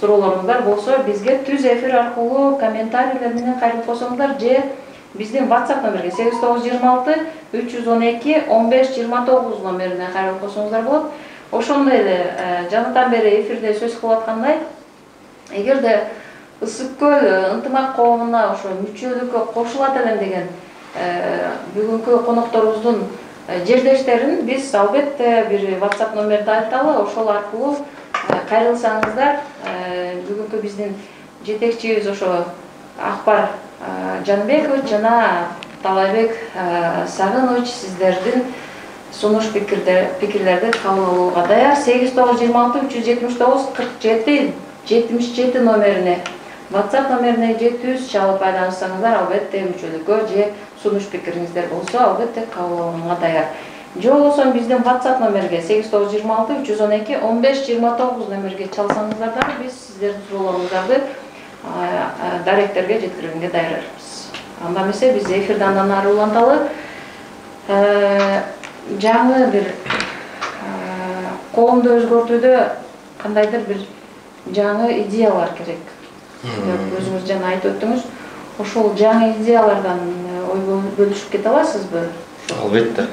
суроолоруңуздар болсо бизге түз эфир аркылуу комментарийлер менен кайрылып койсоңуздар же биздин WhatsApp номерге 8926 312 1529 номерине кайрылып койсоңуздар болот. Ошондой эле жанатан бери эфирде сөз кылып аткандай, эгерде Ысык көл ынтымак коомуна ошо мүчөлүккө кошулат элем деген бүгүнкү конокторубуздун жердештерин биз албетте бир WhatsApp номерди айталы, ошол аркылуу кайрылсаңыздар, бүгүнкү биздин жетекчибиз ошо Акбар Жанбекович жана Талайбек Сагынович сиздердин сунуш пикирлерди кабыл алууга даяр. 8926 379 47 77 номерине WhatsApp номерине же түз чалып байланыссаңыздар, албетте мүчөлүккө же сунуш пикириңиздер болсо албетте кабыл алууга даяр. Же болбосо биздин WhatsApp номерге 8926 312 1529 номерге чалсаңыздар дагы биз сиздердин суроолоруңуздарды даректерге жеткирүүгө даярбыз. Анда эмесе биз эфирди андан ары уланталы. Жаңы бир коомду өзгөртүүдө кандайдыр бир жаңы идеялар керек. Өзүңүз жана айтып өттүңүз. Ошол жаңы идеялардан ой бөлүшүп кете аласызбы?
Албетте.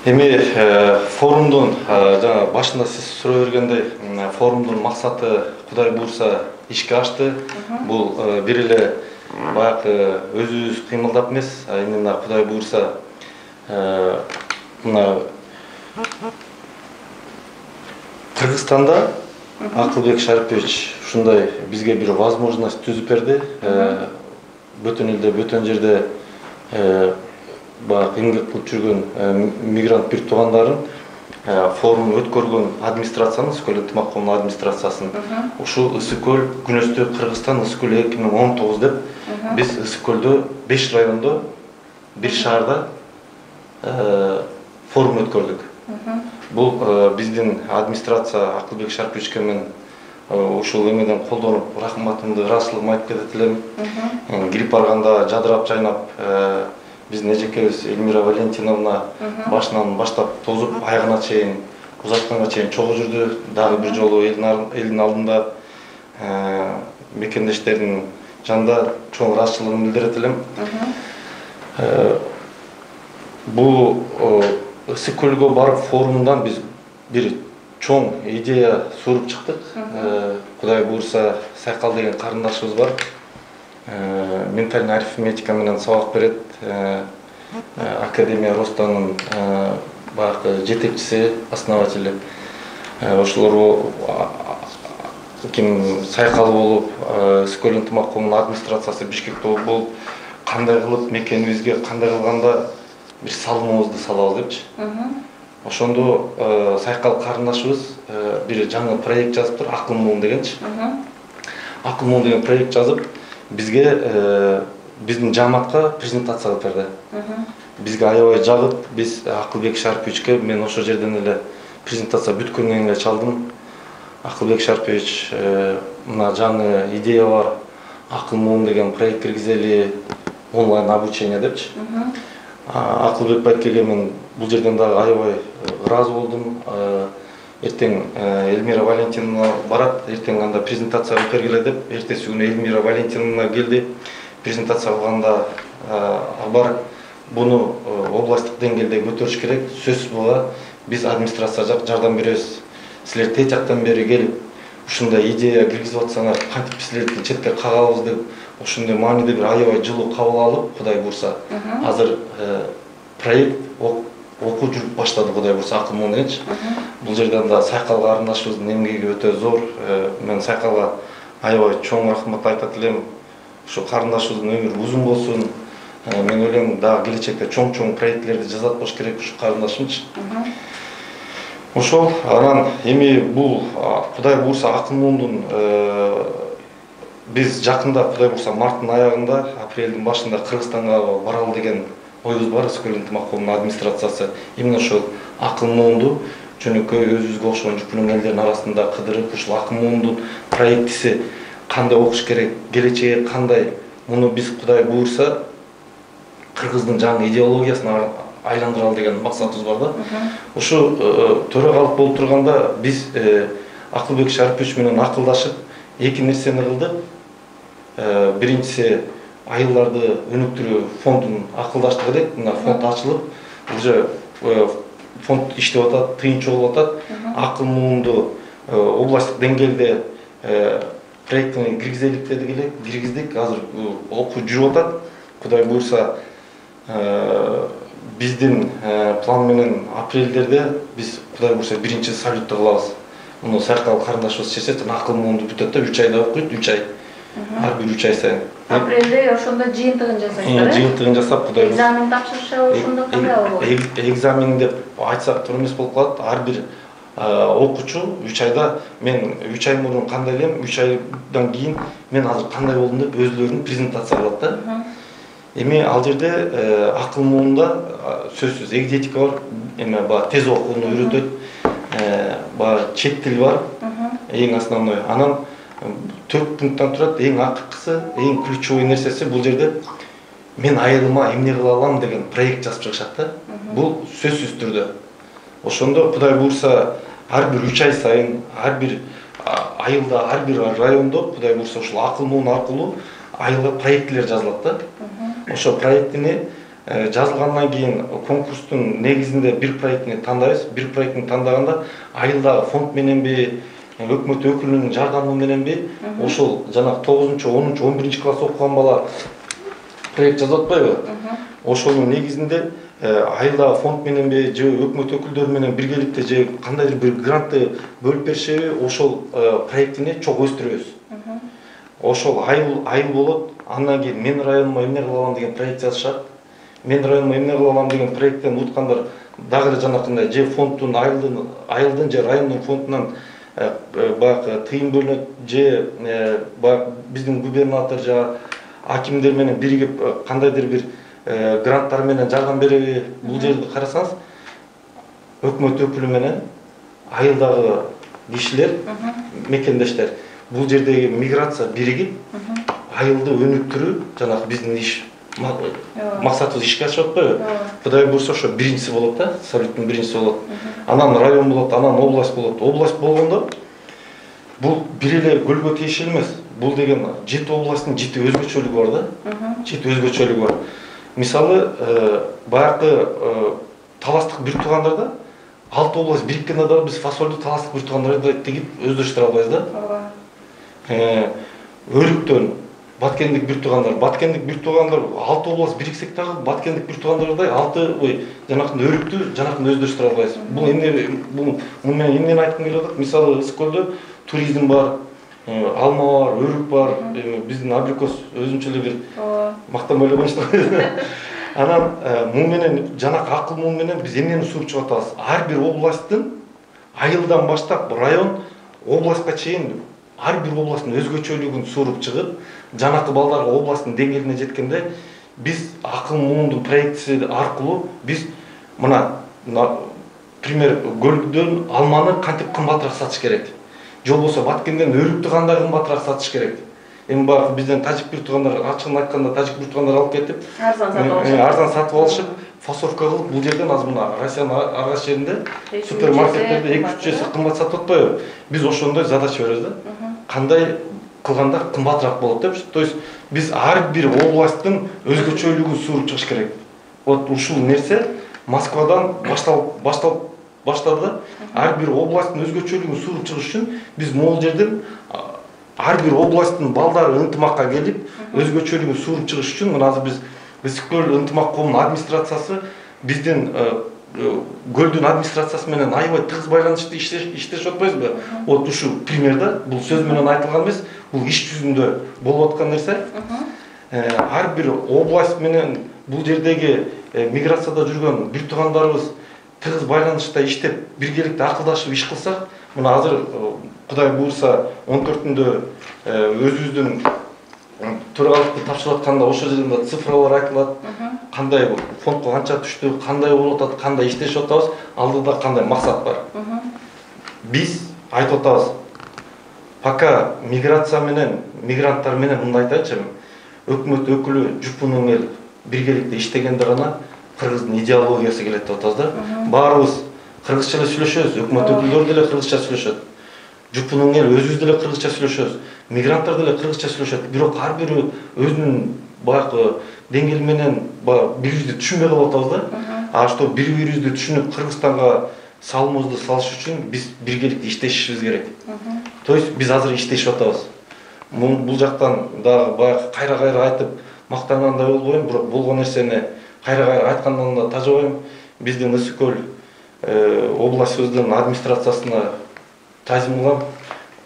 Эми форумдун жана башында сиз суроо бергендей, форумдун максаты Кудай буйрса ишке ашты. Бул бир эле баягы өзүбүз кыймылдап эмес, именно Кудай буйрса мына Кыргызстанда Акылбек Шарипович ушундай бизге бир возможность түзүп берди. Бөтөн элде, бөтөн жерде баягы эмгек кылып жүргөн мигрант бир туугандарын форум өткөргөн администрациянын, Ысык көл ынтымак коомунун администрациясын ушул Ысык көл күнөстүү Кыргызстан Ысык көл 2019 деп биз Ысык көлдө 5 райондо бир шаарда форум өткөрдүк. Бул биздин администрация Акылбек Шариповичке мен ушул эмеден колдонуп рахматымды, ыраазычылыгымды айтып кетет элем. Кирип барганда жадырап жайнап биздин эжекебиз Эльмира Валентиновна башынан баштап тозуп аягына чейин узатканга чейин чогуу жүрдү. Дагы бир жолу элдин алдында мекендештердин жанында чоң ыраазычылыгымды билдирет элем. Бул Ысык көлгө барып форумдан биз бир чоң идея суруп чыктык. Кудай буйрса Сайкал деген карындашыбыз бар. Ментальный арифметика менен сабак берет. Академия Ростанын баягы жетекчиси, основатели. Ошолор ким Сайкал болуп, Ысык көл ынтымак коомунун администрациясы Бишкекте болуп, кандай кылып мекенибизге кандай кылганда бир салымыбызды салабыз депчи. Ошондо Сайкал карындашыбыз бир жаңы проект жазыптыр, Акыл муун дегенчи. Акыл муун деген проект жазып, бизге биздин жааматка презентация кылып берди. Бизге аябай жагып, биз Акылбек Шариповичке мен ошол жерден эле презентация бүткөндөн кийин чалдым. Акылбек Шарпевич, мына жаңы идея бар, акыл муун деген проект киргизели, онлайн обучение депчи. Акылбек байкеге мен бул жерден дагы аябай ыраазы болдум. Эртең Эльмира Валентиновна барат, эртең анда презентация кылып бергиле деп, эртеси күнү Эльмира Валентиновна келди. Презентация кылганда бар буну областтык деңгээлде көтөрүш керек. Сөзсүз буга биз администрация жак жардам беребиз. Силер тет жактан бери келип, ушундай идея киргизип атсаңар, кантип силерди четке кагабыз деп, ушундай мааниде бир аябай жылуу кабыл алып, Кудай буйрса, азыр проект окуу жүрүп баштады, Кудай буйрса, акыл муун дегенчи. Бул жерден да Сайкал карындашыбыздын эмгеги өтө зор. Мен Сайкалга аябай чоң рахмат айтат элем. Ушу карындашыбыздын өмүрү узун болсун. Мен ойлойм, дагы келечекте чоң проектлерди жазат болуш керек ушу карындашымчы. Ошол анан эми бул Кудай буйрса акыл муундун биз жакында Кудай буйрса марттын аягында, апрелдин башында Кыргызстанга баралы деген ойубуз бар. Ысыкөл ынтымак коомунун администрациясы именно ошол акыл муунду жөнөкөй өзүбүзгө окшогон жүктөлгөн элдердин арасында кыдырып, ушул акыл муундун проектиси кандай окуш керек, келечеги кандай, муну биз Кудай буйрса Кыргыздын жаңы идеологиясына айландыралы деген максатыбыз бар да. Ушу төрагалык болуп турганда биз Акылбек Шарпевич менен акылдашып эки нерсени кылдык. Биринчиси айылдарды өнүктүрүү фондун акылдаштык элек. Мына фонд ачылып, уже фонд иштеп атат, тыйын чогулуп атат. Акыл муунду областтык деңгээлде проектini киргизелик дедик эле, киргиздик. Азыр окуу жүрүп атат. Кудай буйрса биздин план менен апрелдерде биз Кудай буйрса биринчи салютты кылабыз. Муну Сайкал карындашыбыз чечет, акыл муунду бүтөт да 3 айда окуйт, 3 ай. Ар бир 3 ай сайын.
Апрелде ошондо жыйынтыгын жасайсыздар.
Жыйынтыгын жасап, Кудай буйрса
экзамен тапшырышабы ошондо кандай болот?
Экзамен деп айтсак туура эмес болуп калат. Ар бир окуучу 3 айда, мен 3 ай мурун кандай элем, 3 айдан кийин мен азыр кандай болдум деп өзлөрүн презентация кылат да. Эми ал жерде акыл муунда сөзсүз эгдетика бар, эме баягы тез окууну үйрөтөт, баягы чет тил бар, эң основной. Анан 4 пункттан турат. Эң акыркысы, эң ключевой нерсеси бул жерде мен айылыма эмне кыла алам деген проект жазып чыгышат да. Бул сөзсүз түрдө. Ошондо Кудай буйрса ар бир 3 ай сайын, ар бир айылда, ар бир райондо Кудай буйрса ушул акыл муун аркылуу айылга проектилер жазылат да. Ошо проектини жазылгандан кийин конкурстун негизинде бир проектини тандайбыз. Бир проектини тандаганда айылдагы фонд мененби, өкмөт өкүлүнүн жардамы мененби, ошол жанагы 9-чу, 10-чу, 11-чи класс окуган бала проект жазып атпайбы? Ошонун негизинде айылдагы фонд мененби, же өкмөт өкүлдөрү менен биргеликте же кандайдыр бир грантты бөлүп беришеби, ошол проектини чоң өстүрөбүз. Ошол айыл болот. Андан кийин мен районума эмне кыла алам деген проект жазышат. Мен районума эмне кыла алам деген проекттен уткандар дагы жанакындай же фонддун айылдын же райондун фондунан баягы тыйын бөлүнөт, же баягы биздин губернатор же акимдер менен биригип кандайдыр бир гранттар менен жардам береби. Бул жерди карасаңыз, өкмөт өкүлү менен айылдагы кишилер, мекендештер, бул жердеги миграция биригип айылды өнүктүрүү жанагы биздин иш максатыбыз ишке ашып атпайбы? Кудай буйрса ошо биринчиси болот да, салюттун биринчиси болот. Анан район болот, анан область болот. Область болгондо бул бир эле көлгө тиешелүү эмес. Бул деген 7 областтын 7 өзгөчөлүгү бар да. 7 өзгөчөлүгү бар. Мисалы, баягы таластык бир туугандарда 6 область бириккенде дагы биз фасолду таластык бир туугандар тигип өздөштүрө албайбыз да. Өрүктөн Баткендик бир туугандар, Баткендик бир туугандар 6 область бириксек дагы Баткендик бир туугандардай 6 жанакындай өрүктү жанакындай өздөштүрө албайбыз. Бул эмне, бул менен эмнени айткым келип атат? Мисалы, Ысыкөлдө туризм бар, алма бар, өрүк бар, биздин абрикос өзүнчө эле бир мактанбай эле коюңуздар. Анан мун менен жанакы акыл муун менен биз эмнени сууруп чыгып атабыз? Ар бир областтын айылдан баштап район, областка чейин ар бир областтын өзгөчөлүгүн сууруп чыгып, жанакы балдарга областтын деңгээлине жеткенде биз акыл муундун проектиси аркылуу биз мына пример көлдөн алманы кантип кымбатыраак сатыш керек, же болбосо Баткенден өрүктү кандай кымбатыраак сатыш керек. Эми баягы бизден тажик бир туугандар, ачыгын айтканда тажик бир туугандар алып кетип, арзан сатып алышып, фасовка кылып бул жерден азыр мына Россиянын ар кайсы жеринде супермаркеттерде 2-3 эсе кымбат сатып атпайбы? Биз ошондой задача беребиз да. Кандай кылганда кымбатыраак болот депчи. То есть биз ар бир областтын өзгөчөлүгүн сууруп чыгыш керек. Вот ушул нерсе Москвадан баштады. Ар бир областтын өзгөчөлүгүн сууруп чыгыш үчүн биз могул жерден ар бир областтын балдары ынтымакка келип, өзгөчөлүгүн сууруп чыгыш үчүн мына азыр биз Ысык-Көл ынтымак коомунун администрациясы биздин көлдүн администрациясы менен аябай тыгыз байланышты иштешип атпайбызбы? Вот ушу примерда бул сөз менен айтылган эмес, бул иш жүзүндө болуп аткан нерсе. Ар бир область менен бул жердеги миграцияда жүргөн бир туугандарыбыз тыгыз байланышта иштеп, биргеликте акылдашып иш кылсак, мына азыр Кудай буйрса 14-үндө өзүбүздүн төрагалыкты тапшырып атканда ошол жерде цифралар айтылат, кандай фондко канча түштү, кандай болуп атат, кандай иштешип атабыз, алдыда кандай максат бар. Биз айтып атабыз, пока миграция менен, мигранттар менен мындай айтайынчы, өкмөт өкүлү жупунун эл биргеликте иштегенде гана кыргыздын идеологиясы келет деп атабыз да. Баарыбыз кыргызча эле сүйлөшөбүз, өкмөт өкүлдөрү деле кыргызча сүйлөшөт. Жупунун эл өзүбүз деле кыргызча сүйлөшөбүз, мигранттар деле кыргызча сүйлөшөт. Бирок ар бири өзүнүн баягы деңгээли менен бири-бирибизди түшүнбөй калып атабыз да. А что бири-бирибизди түшүнүп Кыргызстанга салымыбызды салыш үчүн биз биргеликте иштешибиз керек. То есть биз азыр иштешип атабыз. Бул жактан дагы баягы кайра айтып мактангандай болбойм, бирок болгон нерсени кайра айткандан да тажабайм. Биздин Ысык-Көл областыбыздын администрациясына тазим кылам.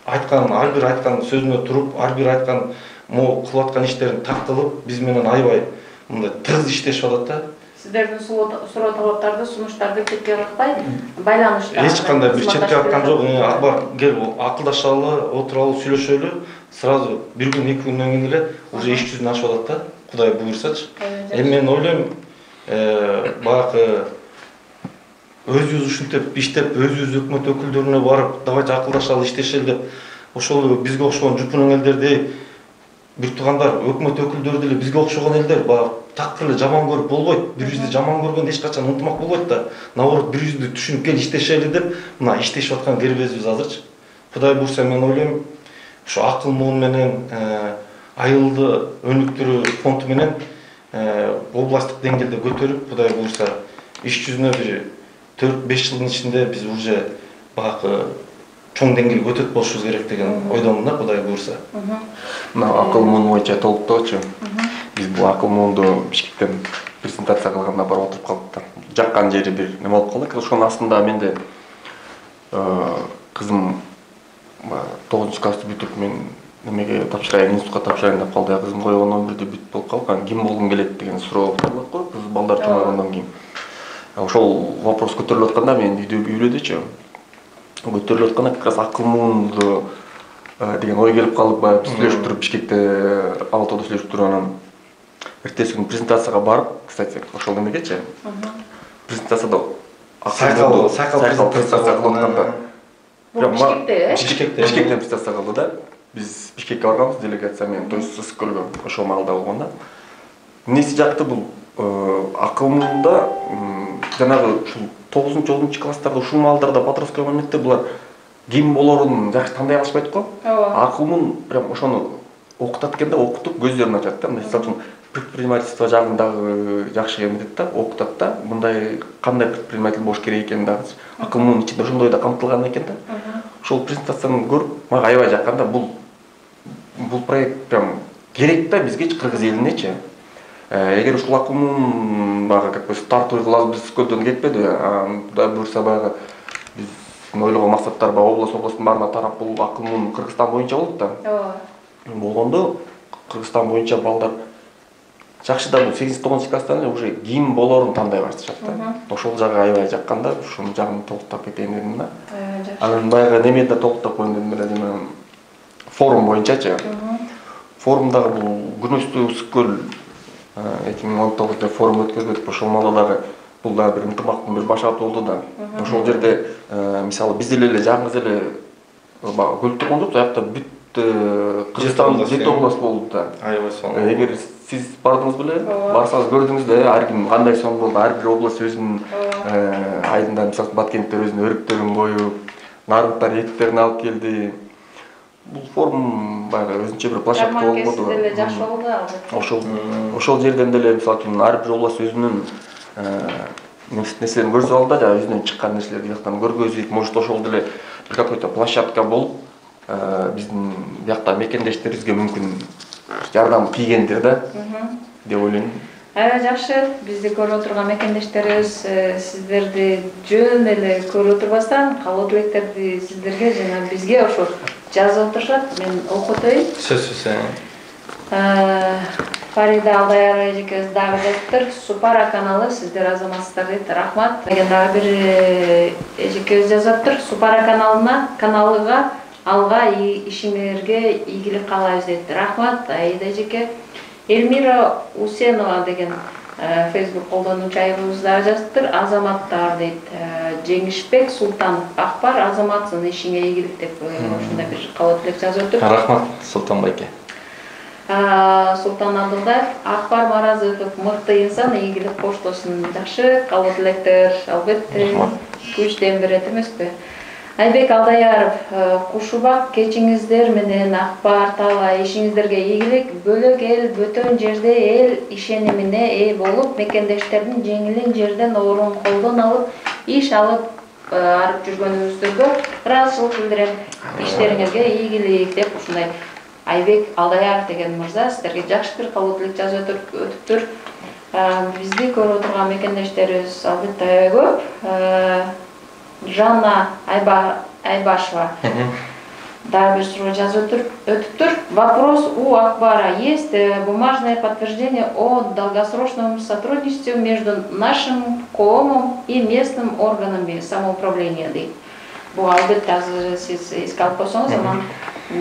Айткан, ар бир айткан сөзүнө туруп, ар бир айткан кылып аткан иштерин тактылып, биз менен аябай мындай тыгыз иштешип атат да.
Сиздердин суроо талаптарды, сунуштарды четке какпай, байланышта.
Эч кандай бир четке аткан жок. Акбар кел акылдашалы, отуралы, сүйлөшөлү. Сразу бир күн, 2 күндөн кийин эле уже иш жүзүнө ашып атат да. Кудай буйрсачы. Эми мен ойлойм, баягы өзүбүз ушинтип иштеп, өзүбүз өкмөт өкүлдөрүнө барып, давайте акылдашалы, иштешели деп, ошол бизге окшогон жупунун элдерди бир туугандар, өкмөт өкүлдөрү деле бизге окшогон элдер, баягы такыр эле жаман көрүп болбойт. Бири-бирибизди жаман көргөндө эч качан ынтымак болбойт да. Наоборот, бири-бирибизди түшүнүп кел иштешели деп, мына иштешип аткан кербезбиз азырчы. Кудай буйрса мен ойлойм, ушу акыл муун менен, айылды өнүктүрүү фонду менен областтык деңгээлде көтөрүп, Кудай буйрса иш жүзүнө бир 4-5 жылдын ичинде биз уже баягы чоң деңгээлге көтөрүп болушубуз керек деген ойдомун да, Кудай буйрса.
Мына акыл муун боюнча толуктоочу. Биз бул акыл муунду Бишкектен презентация кылганда барып отуруп калдык да. Жаккан жери бир неме болуп калды. Ошонун астында менде кызым 9-классты бүтүп мен немеге тапшырайын, институтка тапшырайын деп калды. Кызым койгондон бирде бүт болуп калып, ким болгум келет деген суроо болот го, кыз балдар чоңойгондон кийин. Ошол вопрос көтөрүлүп атканда мен үйрөдүчү. Көтөрүлүп атканда как раз акыл муунду деген ой келип калып, баягы сүйлөшүп туруп Бишкекте Алтоодо сүйлөшүп туруп анан эртеси күнү презентацияга барып, кстати, ошол немегечи. Презентацияда сайкал презентация кылып атканда. Бишкекте презентация кылды да. Биз Бишкекке барганбыз делегация менен, то есть Ысык-Көлгө ошол маалда болгон да. Эмнеси жакты бул акыл муунда жанагы ушул 9-10 класстарда ушул маалдарда патровский моментте булар ким болорун жакшы тандай алышпайт го. Акыл муун прям ошону окутат экенде, окутуп көздөрүн ачат да. Мисалы үчүн предпринимательство жагындагы жакшы эметет да, окутат да. Мындай кандай предприниматель болуш керек экенин дагы акыл муунун ичинде ошондой да камтылган экен да. Ошол презентацияны көрүп, мага аябай жаккан да. Бул проект прям керек да бизгечи, кыргыз элинечи. Эгер ушул акыл муун баягы как бы стартовый класс биз көздөн кетпеди, Кудай буйрса баягы биз ойлогон максаттар бар, областтын баарына тарап бул акыл муун Кыргызстан боюнча болот да. Болгондо Кыргызстан боюнча балдар жакшы да 8-9 класстан уже ким болорун тандай башташат да. Ошол жагы аябай жаккан да, ушул жагын толуктап кетейин дедим да. Анан баягы неме да толуктап коеюн дедим, форум боюнчачы. Форумдагы бул күнөстүү Ысык-Көл 2019-да форум өткөзүлүп, ошол маалда дагы бул да бир ынтымактын бир башаты болду да. Ошол жерде мисалы биз деле жакында эле көрүп турган жокпуз, аякта бүт Кыргызстан жети область болду да.
Аябай сонун.
Эгер сиз бардыңыз беле, барсаңыз көрдүңүз да, ар ким кандай сонун болду, ар бир область өзүнүн айдында, мисалы Баткенттер өзүнүн өрүктөрүн коюп, нарынтар этиктерин алып келди. Бул форум баягы өзүнчө бир площадка болду.
Деле жакшы болду албетте.
Ошол жерден деле мисалы үчүн ар бир область өзүнүн нерселерин көрсөтүп алды да, өзүнөн чыккан нерселерди жактан көргөзүп, может ошол деле бир какой-то площадка болуп, биздин биякта мекендештерибизге мүмкүн жардам тийгендир да, деп ойлойм.
Аябай жакшы. Бизди көрүп отурган мекендештерибиз сиздерди жөн эле көрүп отурбастан каалоо тилектерди сиздерге жана бизге ошо жазып отурушат. Мен окуп өтөйүн.
Сөзсүз.
Фарида Алдаяр эжекебиз дагы жазыптыр. Супара каналы сиздер азаматсыздар дейт. Рахмат. Деген дагы бир эжекебиз жазыптыр. Супара каналыга алга ишиңерге ийгилик каалайбыз дейт. Рахмат Аида эжеке. Элмира Усенова деген Facebook колдонуучу айыбыбыз дагы жазыптыр. Азаматтар дейт. Жеңишбек Султанов Акбар азаматсың, ишиңе ийгилик деп ошондой бир каалоо тилек жазып өтүп.
Рахмат Султан байке.
Султан Абдулдаев Акбар Маразов мыкты инсан, ийгилик коштосун. Жакшы каалоо тилектер албетте күчтөн берет эмеспи? Айбек Алдаяров Кушубак кечиңиздер менен Акбар Тала ишиңиздерге ийгилик, бөлөк эл бөтөн жерде эл ишенимине ээ болуп, мекендештердин жеңилин жерден орун колдон алып, иш алып арып жүргөнүңүздөргө ыраазычылык билдирем. Иштериңерге ийгилик деп ушундай Айбек Алдаяров деген мырза сиздерге жакшы бир каалоо тилек жазып өтүптүр. Бизди көрүп отурган мекендештерибиз албетте аябай көп. Жанна Айбашева дагы бир суроо жазып өтүптүр. Вопрос у Акбара. Есть бумажное подтверждение о долгосрочном сотрудничестве между нашим КООМом и местным органами самоуправления дейт. Бул албетте азыр сиз эске алып койсоңуз, анан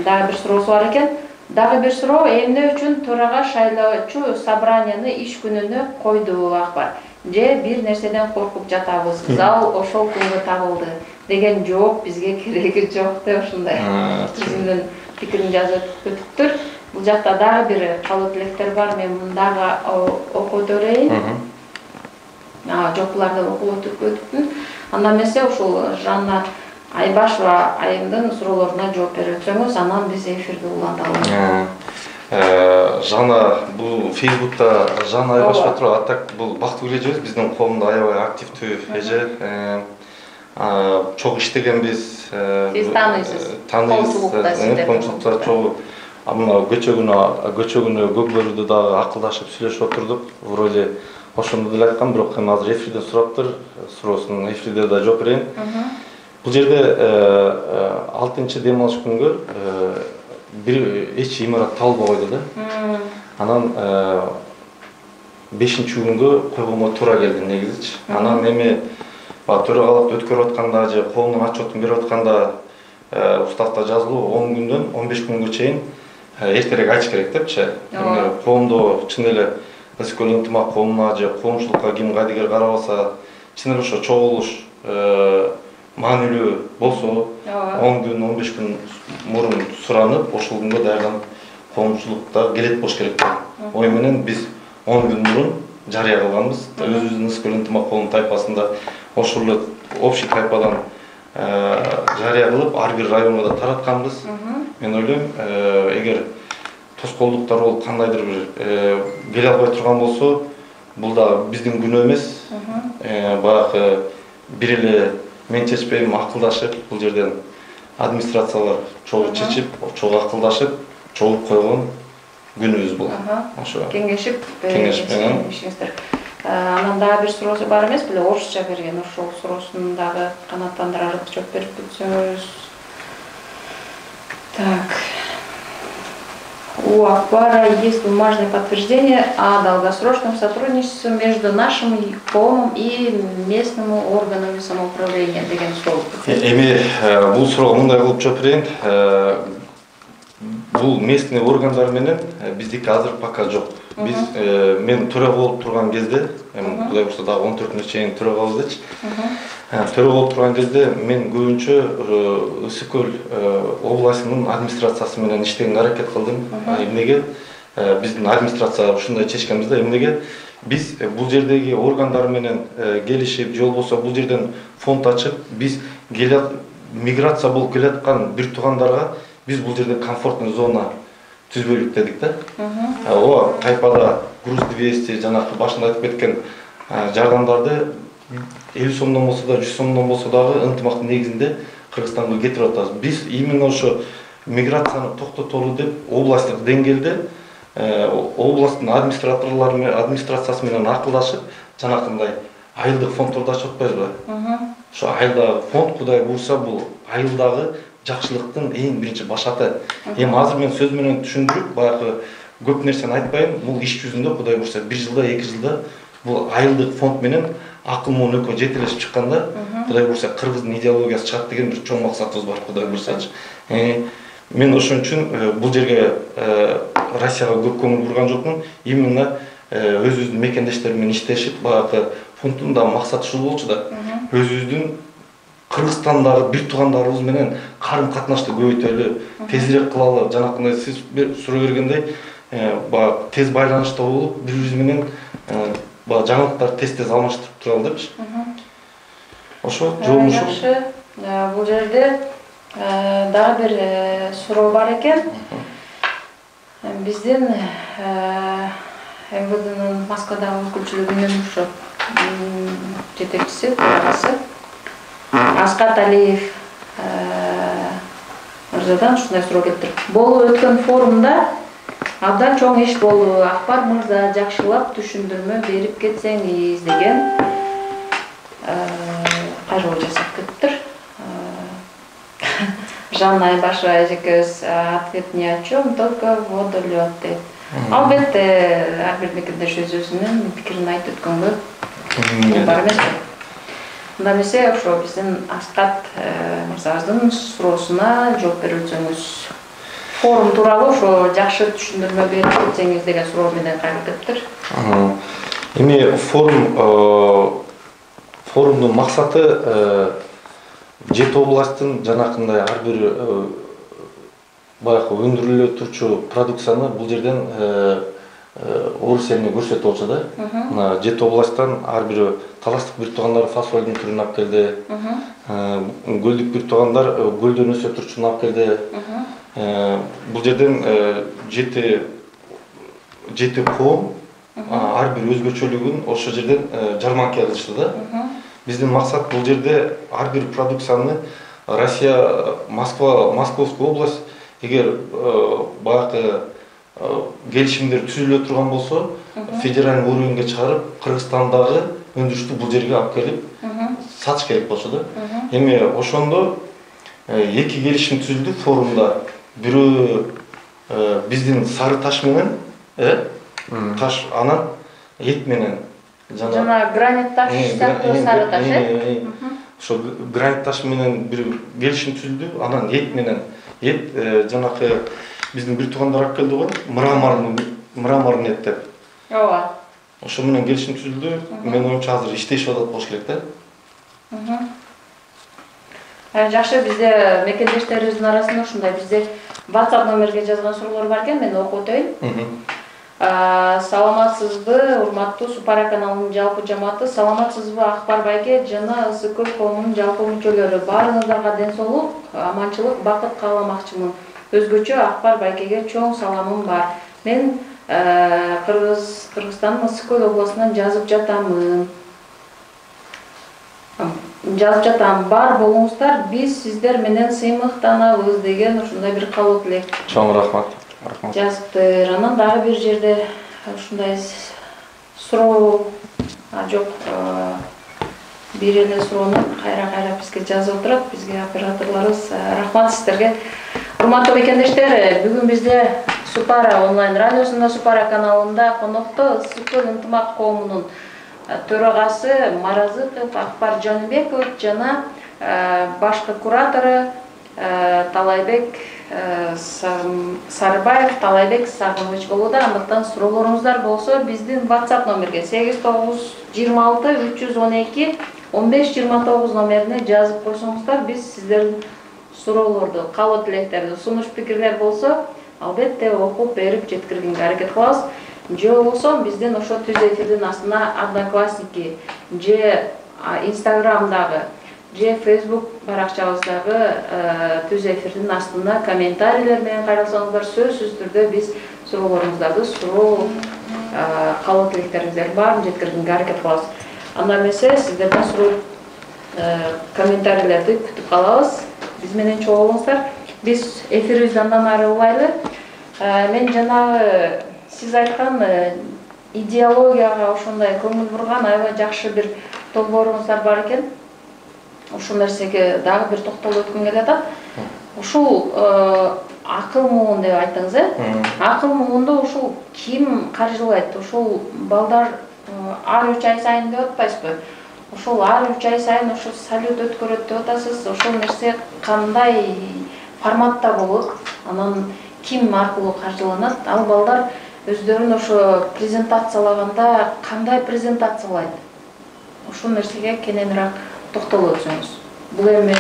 дагы бир суроосу бар экен. Дагы бир суроо, эмне үчүн төрага шайлоочу собранияны иш күнүнө койду Акбар? Же бир нерседен коркуп жатабыз, зал ошол күнгө табылды деген жооп бизге кереги жок деп ушундай өзүнүн пикирин жазып өтүптүр. Бул жакта дагы бир каалоо тилектер бар, мен муну дагы окуп өтөрөйүн. Жок, буларды окуп өтүптүр. Анда эмесе ушул Жанна Айбашева айымдын суроолоруна жооп берип өтсөңүз, анан биз эфирди уланталы.
Жана бул Facebook'ta Жана Айбашева турат. Аттак бул бактылуу эжебиз, биздин коомдо аябай активдүү эже. Чоң иштегенбиз.
Сиз тааныйсыз.
Коомчулукта чогуу мына көчөгүнө көкбөрүдө дагы акылдашып сүйлөшүп отурдук. Вроде ошондо деле айткан, бирок эми азыр эфирден сураптыр. Суроосун эфирде да жооп берейин. Бул жерде 6-чы дем алыш күнгө эч имарат табылбай койду да. Анан 5-чи күнгө койгонго туура келди негизичи. Анан эми төрагалыкты өткөрүп атканда же коомдун отчетун берип атканда уставда жазылуу 10 күндөн 15 күнгө чейин эртерээк айтыш керек депчи. Коомдо чын эле Ысыкөл ынтымак коомуна же коомчулукка ким кайдыгер карабаса, чын эле ошо чогулуш маанилүү болсо 10 күн 15 күн мурун суранып, ошол күнгө даярданып коомчулукта келет болуш керек деп ой менен биз 10 күн мурун жарыя кылганбыз. Өзүбүздүн Ысыкөл ынтымак коомунун тайпасында ошол эле общий тайпадан жарыя кылып, ар бир районго да таратканбыз. Мен ойлойм, эгер тоскоолдуктар болуп кандайдыр бир келе албай турган болсо, бул да биздин күнөө эмес. Баягы бир эле мен чечпейм, акылдашып, бул жерден администрациялар чогуу чечип, чогуу акылдашып, чогуу койгон күнүбүз бул. Ошо
кеңешип ишиңиздер. Анан дагы бир суроосу бар эмес беле, орусча берген, ошол суроосун дагы канааттандырып жооп берип өтсөңүз. Так. У Акбара есть бумажное подтверждение о долгосрочном сотрудничестве между нашим КООМом и местными органами самоуправления деген суроо.
Эми бул суроого мындай кылып жооп берейин. Бул местный органдар менен биздики азыр пока жок. Биз мен төрага болуп турган кезде, Кудай буюрса дагы 14-кө чейин төрага болдучу. Төрага болуп турган кезде мен көбүнчө Ысык-Көл областынын администрациясы менен иштегенге аракет кылдым. Эмнеге? Биздин администрация ушундай чечкенбиз да, эмнеге? Биз бул жердеги органдар менен келишип, же болбосо бул жерден фонд ачып, биз миграция болуп келаткан бир туугандарга биз бул жерде комфортный зона түзбөйлүк дедик да. Ооба тайпада груз 200 жанакы башында айтып кеткен жардамдарды 50 сомдон болсо да 100 сомдон болсо дагы ынтымактын негизинде Кыргызстанга кетирип атабыз. Биз именно ошо миграцияны токтотолу деп областтык деңгээлде областтын администрациясы менен акылдашып, жанакындай айылдык фонддорду ачып атпайбызбы? Ошо айылдагы фонд Кудай буйрса бул айылдагы жакшылыктын эң биринчи башаты. Эми азыр мен сөз менен түшүндүрүп, баягы көп нерсени айтпайм. Бул иш жүзүндө Кудай буйрса 1 жылда, 2 жылда бул айылдык фонд менен акыл моон экөө жетелешип чыкканда, Кудай буйрса Кыргыздын идеологиясы чыгат деген бир чоң максатыбыз бар, Кудай буйрсачы. Мен ошон үчүн бул жерге Россияга көп көңүл бурган жокмун. Именно өзүбүздүн мекендештер менен иштешип, баягы фонддун да максаты ушул болчу да. Өзүбүздүн Кыргызстандагы бир туугандарыбыз менен карым-катнашты көбөйтөлү, тезирээк кылалы. Жанакындай сиз суроо бергендей, баягы тез байланышта болуп, бири-бирибиз менен баягы жаңылыктарды тез алмаштырып туралы депчи. Ошо жолун ушул.
Жакшы. Бул жерде дагы бир суроо бар экен. Биздин МВДнын Москвадагы өкүлчүлүгүнүн ушу жетекчиси, төрагасы Аскат Алиев мырзадан ушундай суроо келиптир. Болуп өткөн форумда абдан чоң иш болду. Акбар мырза жакшылап түшүндүрмө берип кетсеңиз деген кайрылуу жасап кетиптир. Жанна Айбашева эжекебиз ответ ни о чем, только водолет деп. Албетте ар бир мекендеш өзүнүн пикирин айтып өткөнгө бар эмеспи? Мындай эмесе ошо биздин Аскат мырзабыздын суроосуна жооп берип өтсөңүз. Форум тууралуу ошо жакшы түшүндүрмө берип кетсеңиз деген суроо менен кайрылып кетиптир.
Эми форумдун максаты жети областтын жанакындай ар бир баягы өндүрүлө турчу продукцияны бул жерден орус элине көрсөтүп болчу да. Мына жети областтан ар бири таластык бир туугандар фасолдун түрүн алып келди. Көлдүк бир туугандар көлдөн өсө турчуну алып келди. Бул жерден жети коом ар бир өзгөчөлүгүн ошо жерден жарманка кылышты да. Биздин максат бул жерде ар бир продукцияны Россия, Московская область эгер баягы келишимдер түзүлө турган болсо, федеральный уровеньге чыгарып, Кыргызстандагы өндүрүштү бул жерге алып келип сатыш керек болчу да. Эми ошондо эки келишим түзүлдү форумда. Бирөө биздин сары таш менен, таш анан эт менен
жана гранит таш сыяктуу сары таш,
ошо гранит таш менен бир келишим түзүлдү, анан эт менен жанакы биздин бир туугандар алып келди го, мраморный эт деп.
Ооба.
Ошо менен келишим түзүлдү. Мен оюмча азыр иштешип атат болуш керек да.
Жакшы, бизде мекендештерибиздин арасында ушундай бизде WhatsApp номерге жазган суроолор бар экен, мен окуп өтөйүн. Саламатсызбы, урматтуу Супара каналынын жалпы жамааты, саламатсызбы Акбар байке жана Ысык-Көл коомунун жалпы мүчөлөрү, баарыңыздарга ден соолук, аманчылык, бакыт кааламакчымын. Өзгөчө Акбар байкеге чоң саламым бар. Мен Кыргызстандын Ысык-Көл областынан жазып жатам. Бар болуңуздар, биз сиздер менен сыймыктанабыз деген ушундай бир калуу тилек.
Чоң рахмат.
Жазыптыр. Анан дагы бир жерде ушундай суроо жок. Бир эле суроону кайра бизге жазып отурат, бизге операторлорубуз. Рахмат сиздерге. Урматтуу мекендештер, бүгүн бизде Супара онлайн радиосунда Супара каналында конокто Ысык-Көл ынтымак коомунун төрагасы Маразыков Акбар Жаныбеков жана башкы куратору Талайбек Сарыбаев Талайбек Сагынович болууда. Андыктан суроолоруңуздар болсо биздин WhatsApp номерге 89-312-15-29 номерине жазып койсоңуздар, биз сиздердин суроолорду, каалоо тилектерди, сунуш пикирлер болсо, албетте окуп берип жеткиргенге аракет кылабыз. Же болбосо биздин ошо түз эфирдин астына Одноклассники, же Инстаграмдагы, же Facebook баракчабыздагы түз эфирдин астына комментарийлер менен кайрылсаңыздар, сөзсүз түрдө биз суроолоруңуздарды, суроо каалоо тилектериңиздердин баарын жеткиргенге аракет кылабыз. Анда эмесе сиздерден суроо комментарийлерди күтүп калабыз. Биз менен чогуу болуңуздар. Биз эфирибизди андан ары улайлы. Мен жанагы сиз айткан идеологияга ошондой көңүл бурган аябай жакшы бир толбооруңуздар бар экен. Ушул нерсеге дагы бир токтолуп өткүм келип атат. Ушул акыл муун деп айттыңыз, Акыл муунду ушул ким каржылайт? Ушул балдар ар 3 ай сайын деп атпайсызбы? Ошол ар 3 ай сайын ошол салют өткөрөт деп атасыз. Ошол нерсе кандай форматта болот? Анан ким аркылуу каржыланат? Ал балдар өздөрүн ошо презентациялаганда кандай презентациялайт? Ошол нерсеге кененирээк токтолуп өтсөңүз. Бул эми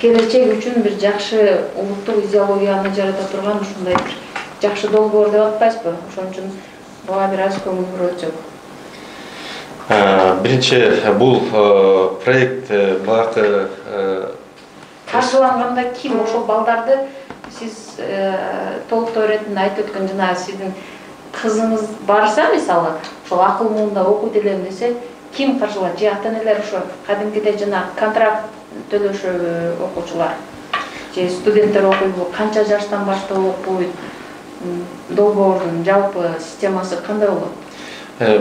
келечек үчүн бир жакшы улуттук идеологияны жарата турган ушундай бир жакшы долбоор деп атпайсызбы? Ошон үчүн буга бир аз көңүл буруп өтсөк.
Биринчи бул проект багы
каржыланганда ким ошол балдарды сиз толуктоо иретинде айтып өткөн жана сиздин кызыңыз барса мисалы ошол акыл муунда окуйт элем десе ким каржылайт? Же ата-энелер ошо кадимкидей жана контракт төлөшөбү окуучулар? Же студенттер окуйбу? Канча жаштан баштап окуйт? Долбоордун жалпы системасы кандай болот?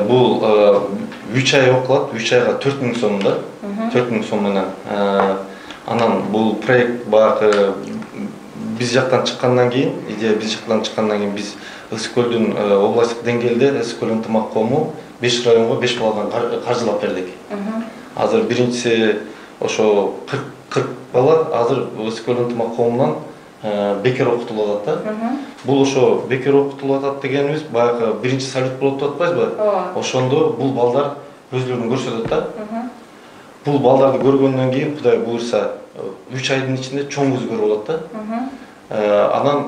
Бул 3 ай окулат, 3 айга 4000 сом да. 4000 сом менен. Анан бул проект багы биз жактан чыккандан кийин, идея биз жактан чыккандан кийин биз Ысык көлдүн областтык деңгээлде Ысык көл ынтымак коому 5 районго 5 баладан каржылап бердик. Азыр биринчиси ошо 40 бала азыр Ысык көл ынтымак коомунан бекер окутулуп атат да. Бул ошо бекер окутулуп атат дегенибиз баягы биринчи салют болот деп атпайсызбы? Ошондо бул балдар өзлөрүн көрсөтөт да. Бул балдарды көргөндөн кийин Кудай буйрса 3 айдын ичинде чоң өзгөрүү болот да. Анан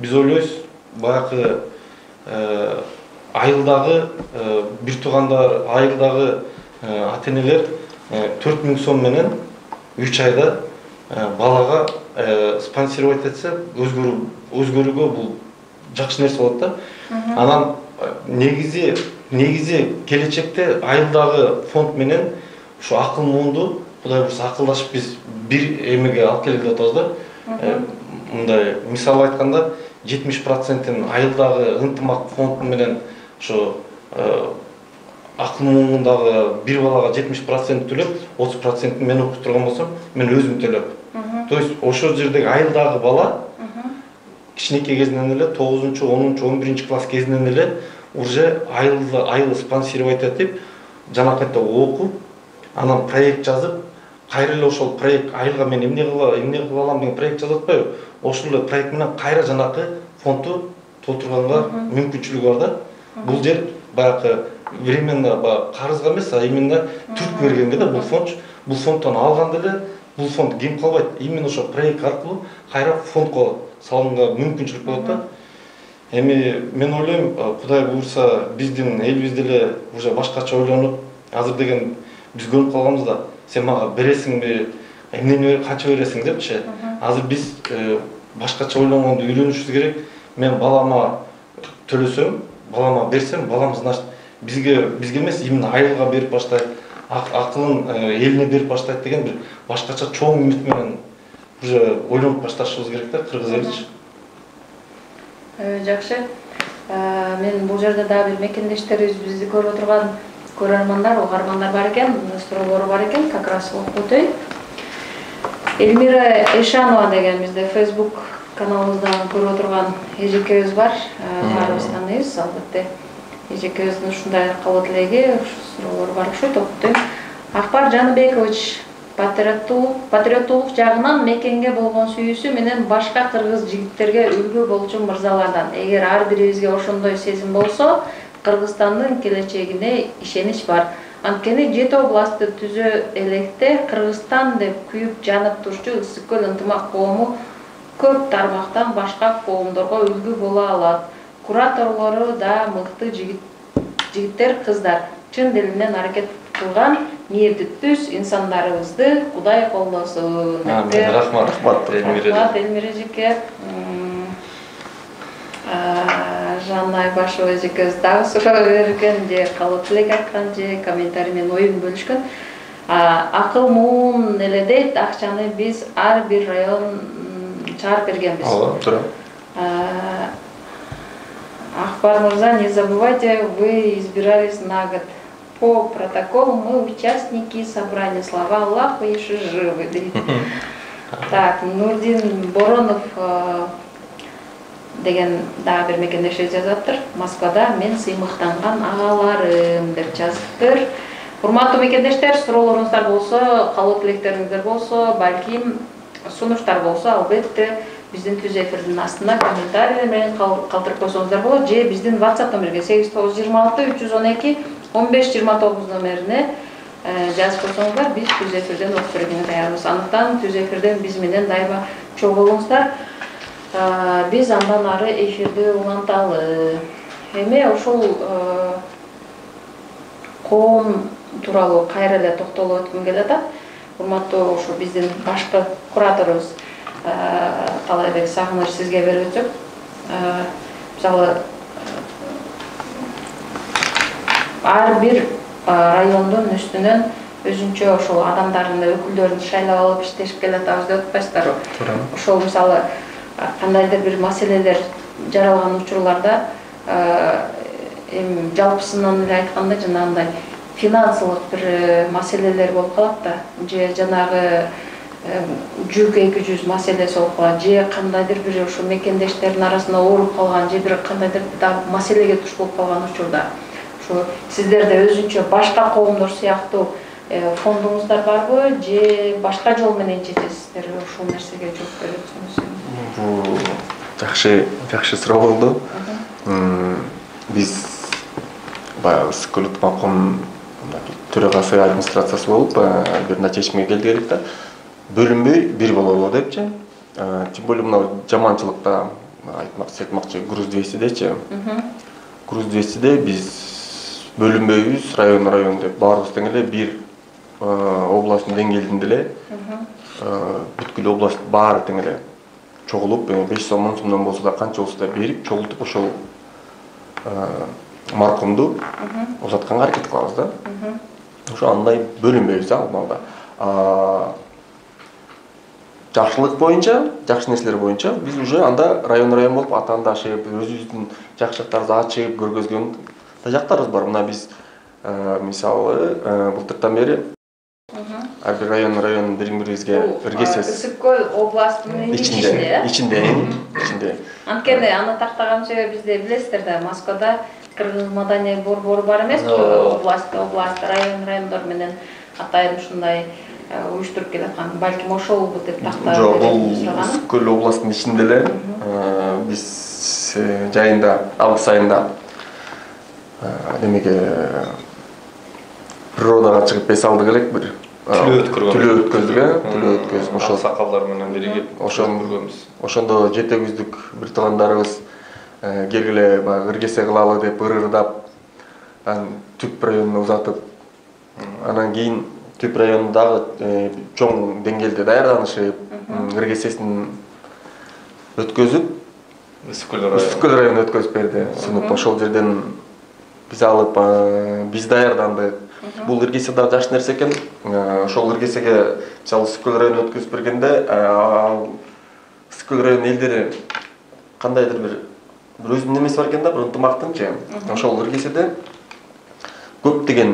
биз ойлойбуз баягы айылдагы бир туугандар, айылдагы ата-энелер 4000 сом менен 3 айда балага спонсировать этсе өзгөрүүгө бул жакшы нерсе болот да. Анан негизи келечекте айылдагы фонд менен ушу акыл муунду Кудай буйрса акылдашып биз бир эмеге алып келели деп атабыз да. Мындай мисал айтканда 70%-ин айылдагы ынтымак фонд менен ошо акыл муундагы бир балага 70% төлөп, 30%-ин мен окуп турган болсом, мен өзүм төлөп. То есть ошол жердеги айылдагы бала кичинекей кезинен эле 9-10, 11 класс кезинен эле уже айыл спонсировать этип, жанакынтип окуп, анан проект жазып, кайра эле ошол проект айылга мен эмне кыла алам деген проект жазып атпайбы? Ошол эле проект менен кайра жанакы фондду толтурганга мүмкүнчүлүгү бар да. Бул жер баягы временно карызга эмес, а именно түрк бергенге да бул фондтон алганда эле бул фонд кем калбайт. Именно ошо проект аркылуу кайра фондко салганга мүмкүнчүлүк болот да. Эми мен ойлойм, Кудай буйрса биздин элибизде эле уже башкача ойлонуп, азыр деген биз көрүп калганбыз да. Сен мага бересиңби, эмнени канча бересиң депчи. Азыр биз башкача ойлонгонду үйрөнүшүбүз керек. Мен балама төлөсөм, балама берсем, балам значит бизге эмес, именно айылга берип баштайт, акылын элине берип баштайт деген бир башкача чоң үмүт менен уже ойлонуп башташыбыз керек да, кыргыз эличи.
Жакшы. Мен бул жерде дагы бир мекендештерибиз бизди көрүп отурган көрөрмандар, угармандар бар экен, суроолору бар экен, как раз окуп өтөйүн. Эльмира Эшанова деген бизде Facebook каналыбыздан көрүп отурган эжекебиз бар. Баарыбыз тааныйбыз, албетте. Эжекебиздин ушундай каалоо тилеги, суроолору бар ошойт окуп өтөйүн. Акбар Жаныбекович патриоттуулук жагынан мекенге болгон сүйүүсү менен башка кыргыз жигиттерге үлгү болчу мырзалардан. Эгер ар бирибизге ошондой сезим болсо, Кыргызстандын келечегине ишенич бар. Анткени 7 областты түзө электе Кыргызстан деп күйүп жанып турчу Ысык көл ынтымак коому көп тармактан башка коомдорго үлгү боло алат. Кураторлору да мыкты жигиттер, кыздар. Чын дилинен аракет кылган ниетиптүүс инсандарыбызды Кудай колдосун.
Рахмат
Элмира эжеке. Жанна Айбашева эжекебиз дагы суроо берген, же калуу тилек айткан, же комментарий менен оюн бөлүшкөн. Акыл муун эле дейт, акчаны биз ар бир район чыгарып бергенбиз.
Туура.
Акбар мырза, не забывайте, вы избирались на год. По протоколу мы участники собрания. Слава Аллаху, еще живы. Так, Нурдин Боронов деген дагы бир мекендеши жазаптыр. Москвада мен сыймыктанган агаларым деп жазыптыр. Урматтуу мекендештер, суроолоруңуздар болсо, калуу тилектериңиздер болсо, балким сунуштар болсо, албетте биздин түз эфирдин астына комментарийлер менен калтырып койсоңуздар болот, же биздин WhatsApp номерге 8926 312 1529 номерине жазып койсоңуздар, биз түз эфирден окуп берүүгө даярбыз. Андыктан түз эфирден биз менен дайыма чогулуңуздар. Биз андан ары эфирди уланталы. Эми ушул коом тууралуу кайра эле токтолуп өткүм келип атат. Урматтуу ушу биздин башкы кураторубуз Талайбек Сагыныч сизге берип өтсөк. Мисалы ар бир райондун үстүнөн өзүнчө ошол адамдардын өкүлдөрүн шайлап алып иштешип келатабыз деп атпайсыздарбы? Ошол мисалы кандайдыр бир маселелер жаралган учурларда жалпысынан эле айтканда жанагындай финансылык бир маселелер болуп калат да, же жанагы жүк 200 маселеси болуп калат, же кандайдыр бир ошо мекендештердин арасында ооруп калган, же бир кандайдыр маселеге туш болуп калган учурда ошо сиздерде өзүнчө башка коомдор сыяктуу фондуңуздар барбы, же башка жол менен чечесиздер? Ушул нерсеге жооп берип өтсөңүз.
Жакшы суроо болду. Биз баягы Ысык көл ынтымак коомунун төрагасы администрациясы болуп бир чечимге келдик элек да. Бөлүнбөй бир бололу депчи. Тем более мына жаманчылыкта айтмакчы Груз 200дечи. Груз 200де биз бөлүнбөйбүз, район деп баарыбыз тең эле бир областтын деңгээлинде эле бүткүл область баары тең эле чогулуп 500 сом 1000 сомдон болсо да канча болсо да берип чогултуп ошол маркумду узатканга аракет кылабыз да. Ошо андай бөлүнбөйбүз ал маалда. Жакшылык боюнча, жакшы нерселер боюнча биз уже анда район болуп атаандашып, өзүбүздүн жакшы жактарды ачып көргөзгөн да жактарыбыз бар. Мына биз мисалы былтыртан бери ар бир район бири-бирибизге иргесиз.
Ысык көл областынын ичинде. Анткени аны тактаган себеби бизде билесиздер да, Москвада Кыргыз маданий борбору бар эмеспи? Область, райондор менен атайын ушундай уюштуруп келаткан. Балким ошолбу деп тактап.
Жок, бул Ысык көл областынын ичинде эле биз жайында, август айында демеге природага чыгып бес алдык элек бир түлөө өткөздүк.
Ошол сакалдар менен биригип көргөнбүз.
Ошондо жетегиздик бир туугандарыбыз келгиле баягы ыргесе кылалы деп ырырдап, түп районуна узатып, анан кийин түп району дагы чоң деңгээлде даярданышып, ыргесесин өткөзүп, Ысык көл районуна өткөзүп берди. Сунуп ошол жерден биз алып, биз даярдандык. Бул ыргесе да жакшы нерсе экен. Ошол ыргесеге мисалы Ысык көл районуна өткөзүп бергенде, Ысык көл районунун элдери кандайдыр бир өзүнүн немеси бар экен да, бир ынтымактынчы. Ошол ыргеседе көптөгөн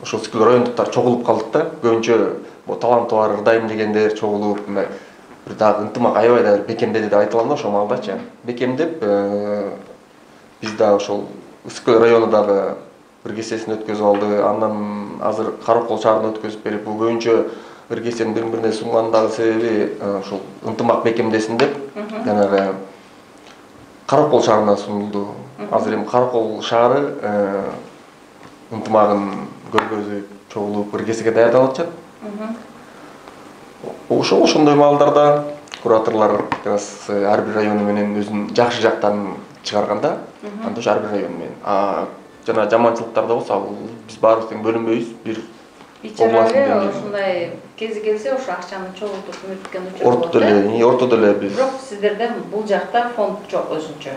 ошол Ысык көл райондуктар чогулуп калдык да. Көбүнчө таланты бар, ырдайм дегендер чогулуп, бир дагы ынтымак аябай да бекемдеди деп айта алам да ошол маалдачы. Бекемдеп биз дагы ошол Ысык көл району дагы ыргесесин өткөзүп алды. Андан азыр Каракол шаарына өткөзүп берип, бул көбүнчө бир кесенин бирине сунгандагы себеби ушул ынтымак бекемдесин деп жанагы Каракол шаарына сунулду. Азыр эми Каракол шаары ынтымагын көргөзүп чогулуп бир кесеге даярдалып атышат. Ошондой маалдарда кураторлор ар бир району менен өзүнүн жакшы жактарын чыгарганда, анда ошо ар бир район менен. Жана жаманчылыктар да болсо, биз баарыбыз тең бөлүнбөйбүз. Бир
область ушундай кези келсе, ошо акчаны чогултуп өткөн учур
ортодо эле биз.
Бирок сиздерде бул жакта фонд жок өзүнчө.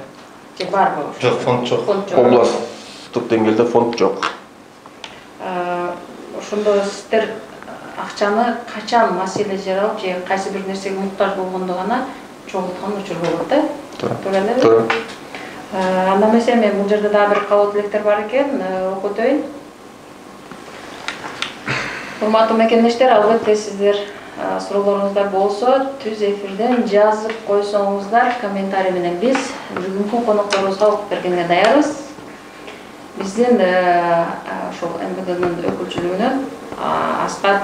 Же барбы?
Жок, фонд жок.
Областтык деңгээлде фонд жок.
Ошондо сиздер акчаны качан маселе жаралып же кайсы бир нерсеге муктаж болгондо гана чогулткан учур болот да? Туура элеби?
Туура.
Анда эмесе мен бул жерде дагы бир кабыл тилектер бар экен, окуп өтөйүн. Урматтуу мекендештер, албетте сиздер суроолоруңуздар болсо, түз эфирден жазып койсоңуздар комментарий менен биз бүгүнкү конокторубузга окуп бергенге даярбыз. Биздин ошол МВДнын өкүлчүлүгүнөн Аскат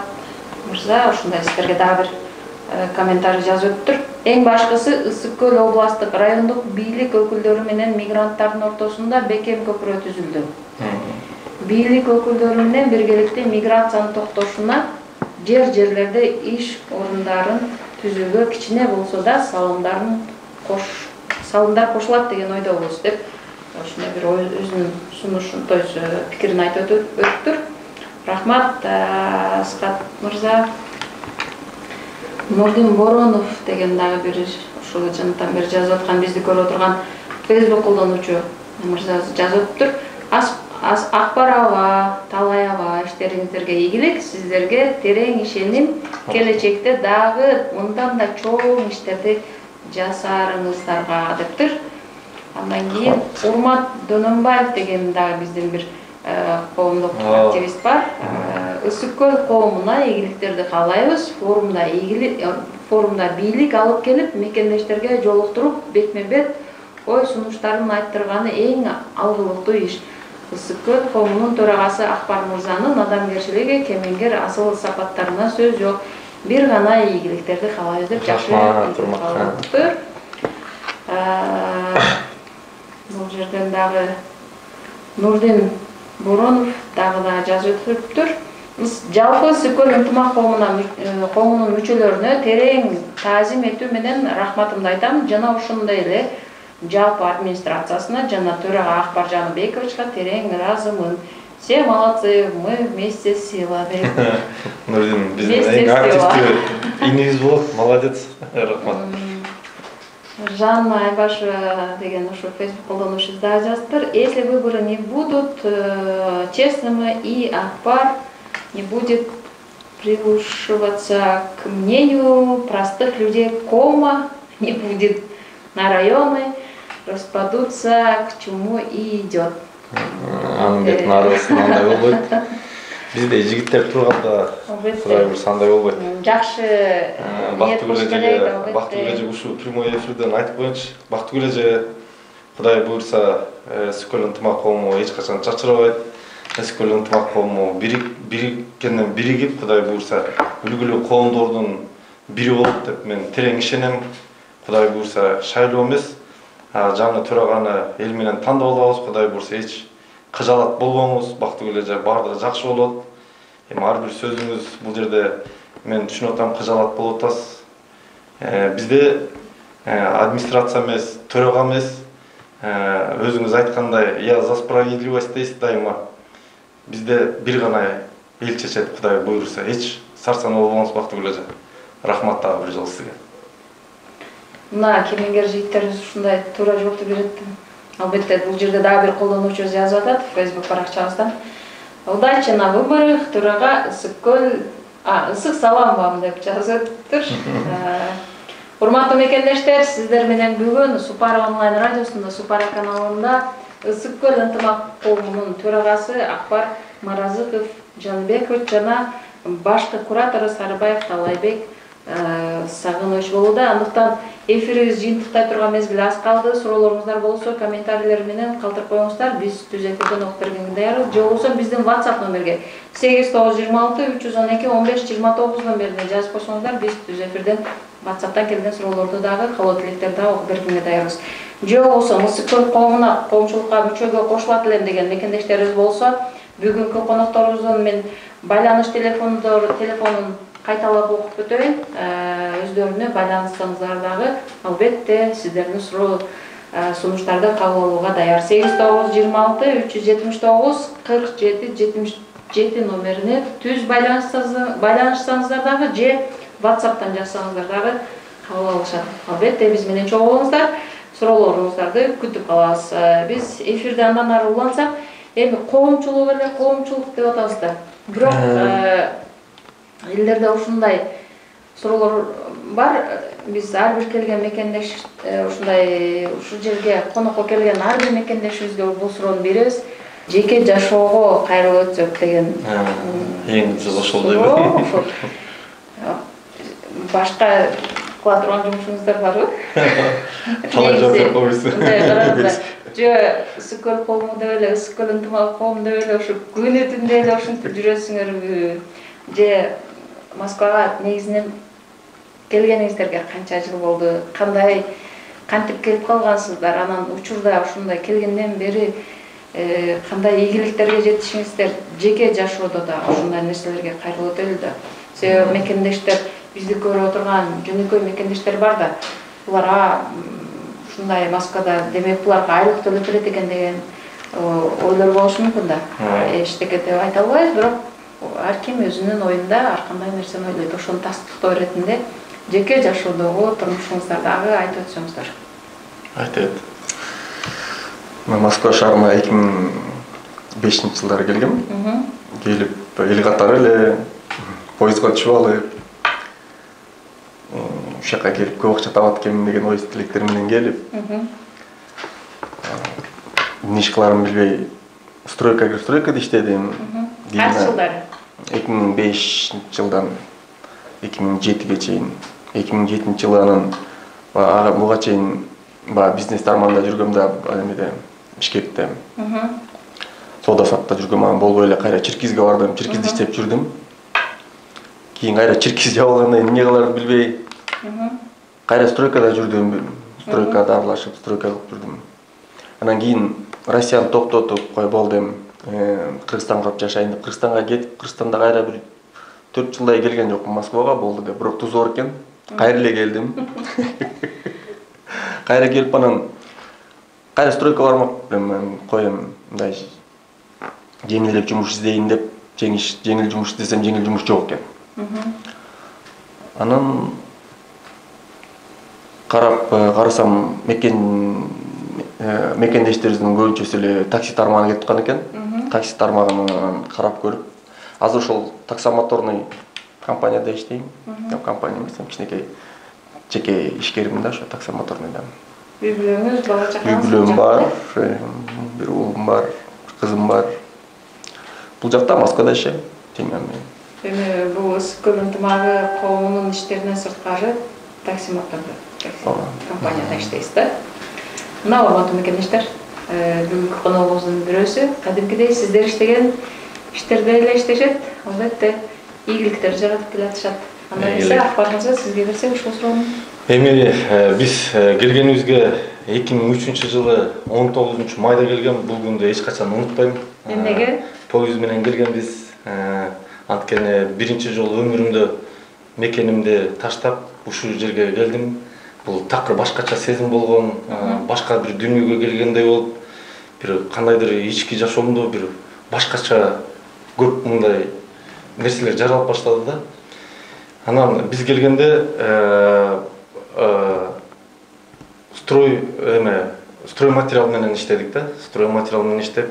мырза ушундай сиздерге дагы бир комментарий жазып өттүр. Эң башкысы Ысык Көл областтык райондук бийлик өкүлдөрү менен мигранттардын ортосунда бекем көпүрө түзүлдү. Бийлик өкүлдөрү менен биргеликте миграцияны токтотушуна жерлерде иш орундарын түзүүгө кичине болсо да салымдар кошулат деген ойдобуз деп ушундай бир өзүнүн сунушун, то есть пикирин айтып өттүр. Рахмат Аскат мырза. Нурдин Боронов деген дагы бир ушул жантан бери жазып аткан, бизди көрүп отурган Facebook колдонуучу мырза жазып өттүр. Акбар аба, Талай аба, иштериңиздерге ийгилик, сиздерге терең ишеним, келечекте дагы мындан да чоң иштерди жасаарыңыздарга дептир. Андан кийин Урмат Дөнөнбаев деген дагы биздин бир коомдук активист бар. Ысык Көл коомуна ийгиликтерди каалайбыз. Форумда бийлик алып келип, мекендештерге жолуктуруп, бетме-бет ой сунуштарын айттырганы эң алгылыктуу иш. Ысык Көл коомунун төрагасы Акбар мырзанын адамгерчилиги, кемеңгер асыл сапаттарына сөз жок. Бир гана ийгиликтерди каалайбыз деп жакшы калыптыр. Бул жерден дагы Нурдин Боронов дагы жазып өтүптүр. Жалпы Ысык Көл ынтымак коомунун мүчөлөрүнө терең таазим этүү менен рахматымды айтам. Жана ошондой эле жалпы администрациясына жана төрага Акбар Жаныбековичке терең ыраазымын. Все молодцы, мы вместе сила.
Нурдин, биздин эң активдүү инегиз болот. Молодец. Рахмат.
Жанна Айбашева деген ошо Facebook колдонуучубуз да жазыптыр. Если выборы не будут честными и Акбар не будет прислушиваться к мнению простых людей, кома не будет на районы, распадутся, к чему и идет.
Анын арасында андай болбойт. Бизде жигиттер турганда Кудай буюрса андай болбойт.
Жакшы
Бактыгүл эже ушу прямой эфирден айтып коеюнчу. Бактыгүл эже Кудай буюрса Ысык Көл ынтымак коому эч качан чачырабайт. Ысык Көл ынтымак коому бириккенден биригип, Кудай буюрса үлгүлүү коомдордун бири болот деп мен терең ишенем. Кудай буюрса шайлоо эмес, жаңы төраганы эл менен тандап алабыз. Кудай буюрса эч кыжалат болбоңуз, Бактыгүл эже баардыгы жакшы болот. Эми ар бир сөзүңүз бул жерде мен түшүнүп атам, кыжалат болуп атасыз. Бизде администрация эмес, төрага эмес, өзүңүз айткандай, я за справедливость дейсиз дайыма. Бизде бир гана эл чечет, Кудай буюрса. Эч сарсанаа болбоңуз Бактыгүл эже. Рахмат дагы бир жолу сизге.
Мына кемеңгер жигиттерибиз ушундай туура жоопту берет. Албетте бул жерде дагы бир колдонуучу жазып атат Facebook баракчабыздан. Удачи на выборах, төрага Ысык Көл, ысык салам вам деп жазып өттүр. Урматтуу мекендештер, сиздер менен бүгүн Супара онлайн радиосунда, Супара каналында Ысык Көл ынтымак коомунун төрагасы Акбар Маразыков Жаныбекович жана башкы куратору Сарыбаев Талайбек сагыныч болууда. Андыктан эфирибиз жыйынтыктай турган мезгил аз калды. Суроолоруңуздар болсо комментарийлер менен калтырып коюңуздар. Биз түз эфирден окуп бергенге даярбыз. Же болбосо биздин WhatsApp номерге 8926 312 15 29 номерине жазып койсоңуздар, биз түз эфирден WhatsApp'tan келген суроолорду дагы, калоо тилектерди дагы окуп бергенге даярбыз. Же болбосо Мысык Көл коомуна, коомчулукка мүчөгө кошулат элем деген мекендештерибиз болсо, бүгүнкү конокторубуздун мен байланыш телефонун кайталап окуп өтөйүн. Өздөрүнө байланышсаңыздар дагы албетте сиздердин суроо сунуштарды кабыл алууга даяр. 8926 379 47 77 номерине түз байланышсаңыздар дагы же WhatsApp'tan жазсаңыздар дагы кабыл алышат. Албетте биз менен чогуу болуңуздар, суроолоруңуздарды күтүп калабыз. Биз эфирде андан ары улансак, эми коомчулук деп атабыз да. Бирок элдерде ушундай суроолор бар. Биз ар бир келген мекендеш ушундай ушул жерге конокко келген ар бир мекендешибизге бул суроону беребиз. Жеке жашоого кайрылып өтсөк деген.
Эң ошол дейби.
Башка кыла турган жумушуңуздар барбы?
Калай жооп берип койбойсуз.
Же Ысык Көл коому деп эле, Ысык Көл ынтымак коому деп эле ушу күнү түндө эле ушинтип жүрөсүңөрбү? Же Москвага негизинен келгениңиздерге канча жыл болду? Кандай кантип келип калгансыздар? Анан учурда ушундай келгенден бери кандай ийгиликтерге жетишиңиздер? Жеке жашоодо да ушундай нерселерге кайрылып өтөлү да. Себеби мекендештер, бизди көрүп отурган жөнөкөй мекендештер бар да. Буларга ушундай Москвада демек буларга айлык төлөп берет экен деген ойлор болушу мүмкүн да. Эчтеке деп айта албайбыз, бирок ар ким өзүнүн оюнда ар кандай нерсени ойлойт. Ошону тастыктоо иретинде жеке жашоодогу турмушуңуздардагы айтып өтсөңүздөр.
Айтып. Мен Москва шаарына 2005-жылдары келгем. Келип эл катары эле поездга түшүп алып, ушул жака келип көп акча табат экенмин деген ой тилектер менен келип, эмне иш кыларымды билбей стройкада иштедим.
Кайсы жылдары?
2005-жылдан 2007-ге чейин. 2007-жылы анан буга чейин бизнес тармагында жүргөм да, эмеде Бишкекте. Соода сатта жүргөм, анан болбой эле кайра Черкизге бардым, Черкизде иштеп жүрдүм. Кийин кайра Черкиз жабылгандан кийин эмне кыларымды билбей, кайра стройкада жүрдүм. Стройкада аралашып, стройка кылып жүрдүм. Анан кийин Россияны токтотуп, кой болду, Кыргызстанга барып жашайын деп Кыргызстанга кетип, Кыргызстанда кайра бир 4 жылдай келген жокмун Москвага, болду деп, бирок тузу бар экен. Кайра эле келдим. Кайра келип анан кайра стройка бармак мен коем, мындай жеңилирээк жумуш издейин деп, жеңил жумуш издесем жеңил жумуш жок экен. Анан карасам мекендештерибиздин көбүнчөсү эле такси тармагына кетип аткан экен. Такси тармагын карап көрүп, азыр ошол таксомоторный компанияда иштейм. Компания эмес, кичинекей жеке ишкеримин да, ошо таксомоторныйда.
Үй бүлөңүз, бала чакаңыз?
Үй бүлөм бар, бир уулум бар, кызым бар. Бул жакта Москвада иштейм.
Эми бул Ысык Көл ынтымагы коомунун иштеринен сырткары таксомотордо компанияда иштейсиз да. Мына урматтуу мекендештер, бүгүнкү коногубуздун бирөөсү кадимкидей сиздер иштеген иштерде эле иштешет, албетте ийгиликтер жаратып келатышат. Андай эле акыбарыңызды сизге берсек ушул суроону.
Эми биз келгенибизге 2003-жылы 19-майда келген, бул күндү эч качан унутпайм.
Эмнеге?
Поезд менен келгенбиз. Анткени биринчи жолу өмүрүмдө мекенимди таштап ушул жерге келдим. Бул такыр башкача сезим болгон, башка бир дүйнөгө келгендей болуп, бир кандайдыр ички жашоомдо бир башкача көп мындай нерселер жаралып баштады да. Анан биз келгенде строй материал менен иштедик да. Строй материал менен иштеп,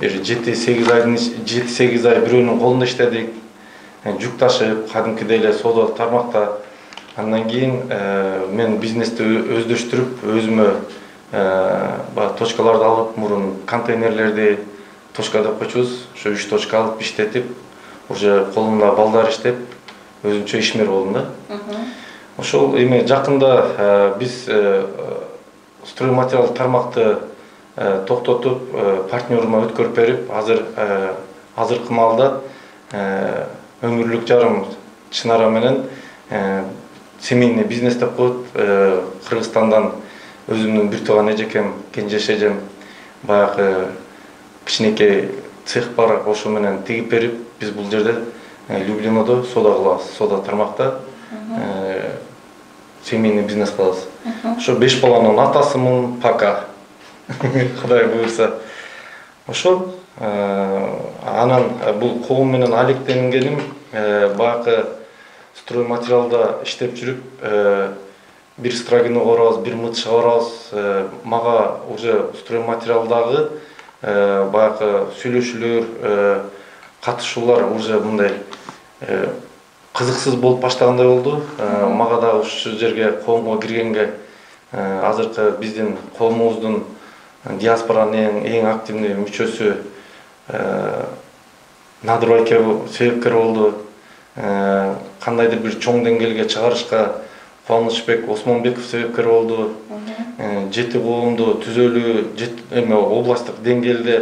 бир 7-8 ай бирөөнүн колунда иштедик. Жүк ташып, кадимкидей эле соода тармакта. Андан кийин мен бизнести өздөштүрүп, өзүмө точкаларды алып, мурун контейнерлерди точка деп койчубуз. Ошо 3 точка алып иштетип, уже колумда балдар иштеп, өзүнчө ишмер болдум да. Ошол эми жакында биз стройматериал тармакты токтотуп партнерума өткөрүп берип, азыркы маалда өмүрлүк жарым Чынара менен семейный бизнес деп коет. Кыргызстандан өзүмдүн бир тууган эжекем, кенже эжем баягы кичинекей цех бар, ошо менен тигип берип, биз бул жерде Люблинодо соода кылабыз, соода тармакта семейный бизнес кылабыз. Ошо 5 баланын атасымын пока. Кудай буйрса. Ошол анан бул коом менен алектенгеним баягы стройматериалда иштеп жүрүп бир строгино барабыз, бир мыт чыгарабыз. Мага уже стройматериалдагы баягы сүйлөшүүлөр, катышуулар уже мындай кызыксыз болуп баштагандай болду. Мага да ушул жерге коомго киргенге азыркы биздин коомубуздун диаспоранын эң активный мүчөсү Надырбайке себепкер болду. Кандайдыр бир чоң деңгээлге чыгарышка Кубанычбек Осмонбеков себепкер болду. 7 коомду түзөлүү областтык деңгээлде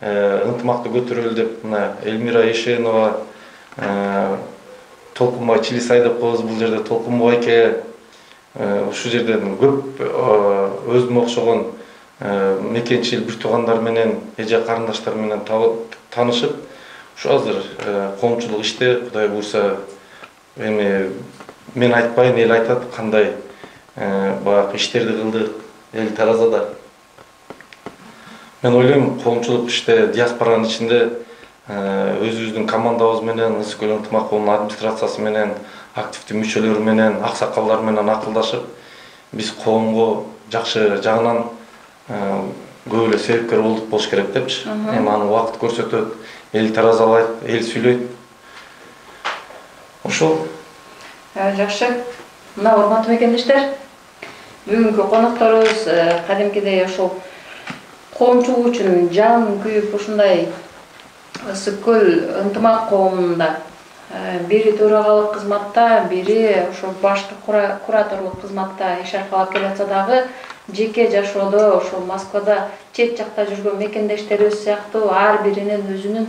ынтымакты көтөрөлү деп мына Элмира Ешенова, Толкунбай Чилисай деп коебуз, бул жерде Толкунбай байке, ушул жерден көп өзүмө окшогон мекенчил бир туугандар менен, эже карындаштар менен таанышып, ушу азыр коомчулук иште, Кудай буйрса, эми мен айтпайын, эл айтат кандай баягы иштерди кылдык эл таразада. Мен ойлойм, коомчулук иште диаспоранын ичинде өзүбүздүн командабыз менен, Ысык-Көл ынтымак коомунун администрациясы менен, активдүү мүчөлөрү менен, аксакалдар менен акылдашып, биз коомго жакшы жагынан көп эле себепкер болуш керек депчи. Эми аны убакыт көрсөтөт, эл таразалайт, эл сүйлөйт. Ошол.
Жакшы. Мына урматтуу мекендештер, бүгүнкү конокторубуз кадимкидей ошол коомчулук үчүн жан күйүп ушундай Ысык-Көл ынтымак коомунда бири төрагалык кызматта, бири ошо башкы кураторлук кызматта иш аркалап келатса дагы, жеке жашоодо ошол Москвада чет жакта жүргөн мекендештерибиз сыяктуу ар биринин өзүнүн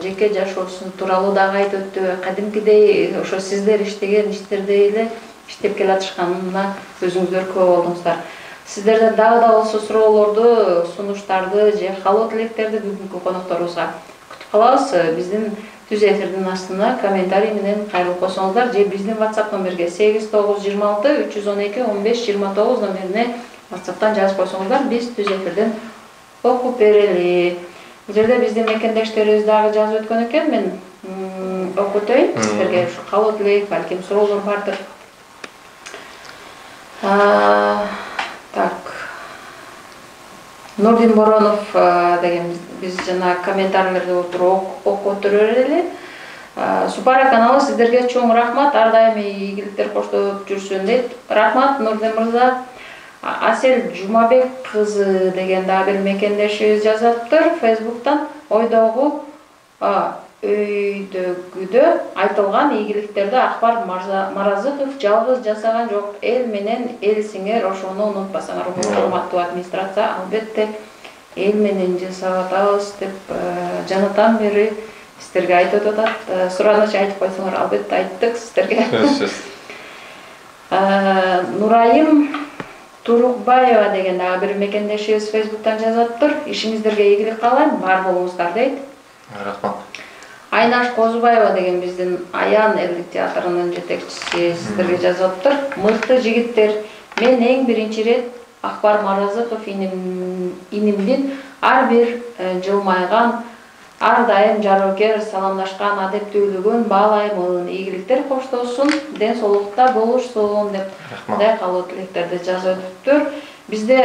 жеке жашоосу тууралуу дагы айтып өттү. Кадимкидей ошо сиздер иштеген иштерде эле иштеп келатышканына өзүңүздөр күбө болдуңуздар. Сиздерден дагы болсо суроолорду, сунуштарды же каалоо тилектерди бүгүнкү конокторубузга күтүп калабыз. Биздин түз эфирдин астына комментарий менен кайрылып койсоңуздар же биздин WhatsApp номерге 8926 312 15 29 номерине WhatsApp'тан жазып койсоңуздар, биз түз эфирден окуп берели. Бул жерде биздин мекендештерибиз дагы жазып өткөн экен, мен окуп өтөйүн. Сиздерге ушу каалоо тилек, балким суроолор бардыр. Так. Нурдин Боронов деген биз жана комментарийлерди окуп өтүрөр эле. Супара каналы сиздерге чоң рахмат, ар дайым ийгиликтер коштоп жүрсүн дейт. Рахмат Нурдин мырза. Асел Жумабек кызы деген дагы бир мекендешибиз жазаптыр Facebook'тан. Ойдогу өйдөгүдө айтылган ийгиликтерди Акбар Маразыков жалгыз жасаган жок. Эл менен эл сиңер, ошону унутпасаңар. Урматтуу администрация, албетте эл менен жасап атабыз деп жанатан бери сиздерге айтып атат. Сураныч айтып койсоңор, албетте айттык сиздерге. Нурайым Турукбаева деген дагы бир мекендешибиз Facebook'тан жазаптыр. Ишиңиздерге ийгилик каалайм, бар болуңуздар дейт.
Рахмат.
Айнаш Козубаева деген биздин Аян элдик театрынын жетекчиси сиздерге жазаптыр. Мыкты жигиттер, мен эң биринчи ирет Акбар Маразыков инимдин ар бир жылмайган, ар дайым жароокер, саламдашкан адептүүлүгүн баалаймын. Ийгиликтер коштосун, ден соолукта болушсун деп мындай каалоо тилектерди жазып өтүптүр. Бизде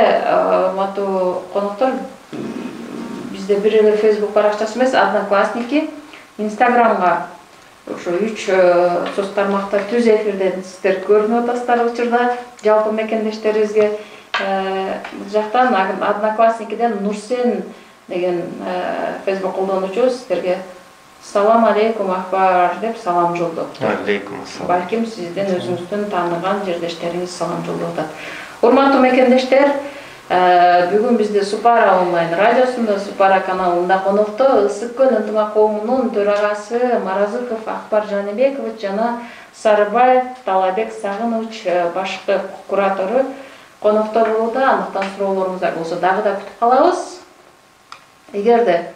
урматтуу коноктор, бизде бир эле Facebook баракчасы эмес, Одноклассники, Инстаграмга ошо 3 соц тармакта түз эфирден сиздер көрүнүп атасыздар учурда. Жалпы мекендештерибизге бул жактан Одноклассникиден Нурсен деген Facebook колдонуучу сиздерге Салам алейкум Акбар деп салам жолдопту.
Алейкум ассалам.
Балким сизден өзүңүздүн тааныган жердештериңиз салам жолдоп атат. Урматтуу мекендештер, бүгүн бизде Супара онлайн радиосунда, Супара каналында конокто Ысык көл ынтымак коомунун төрагасы Маразыков Акбар Жаныбекович жана Сарыбаев Талабек Сагынович башкы куратору конокто болууда. Андыктан суроолоруңуздар болсо дагы да күтүп калабыз. Эгерде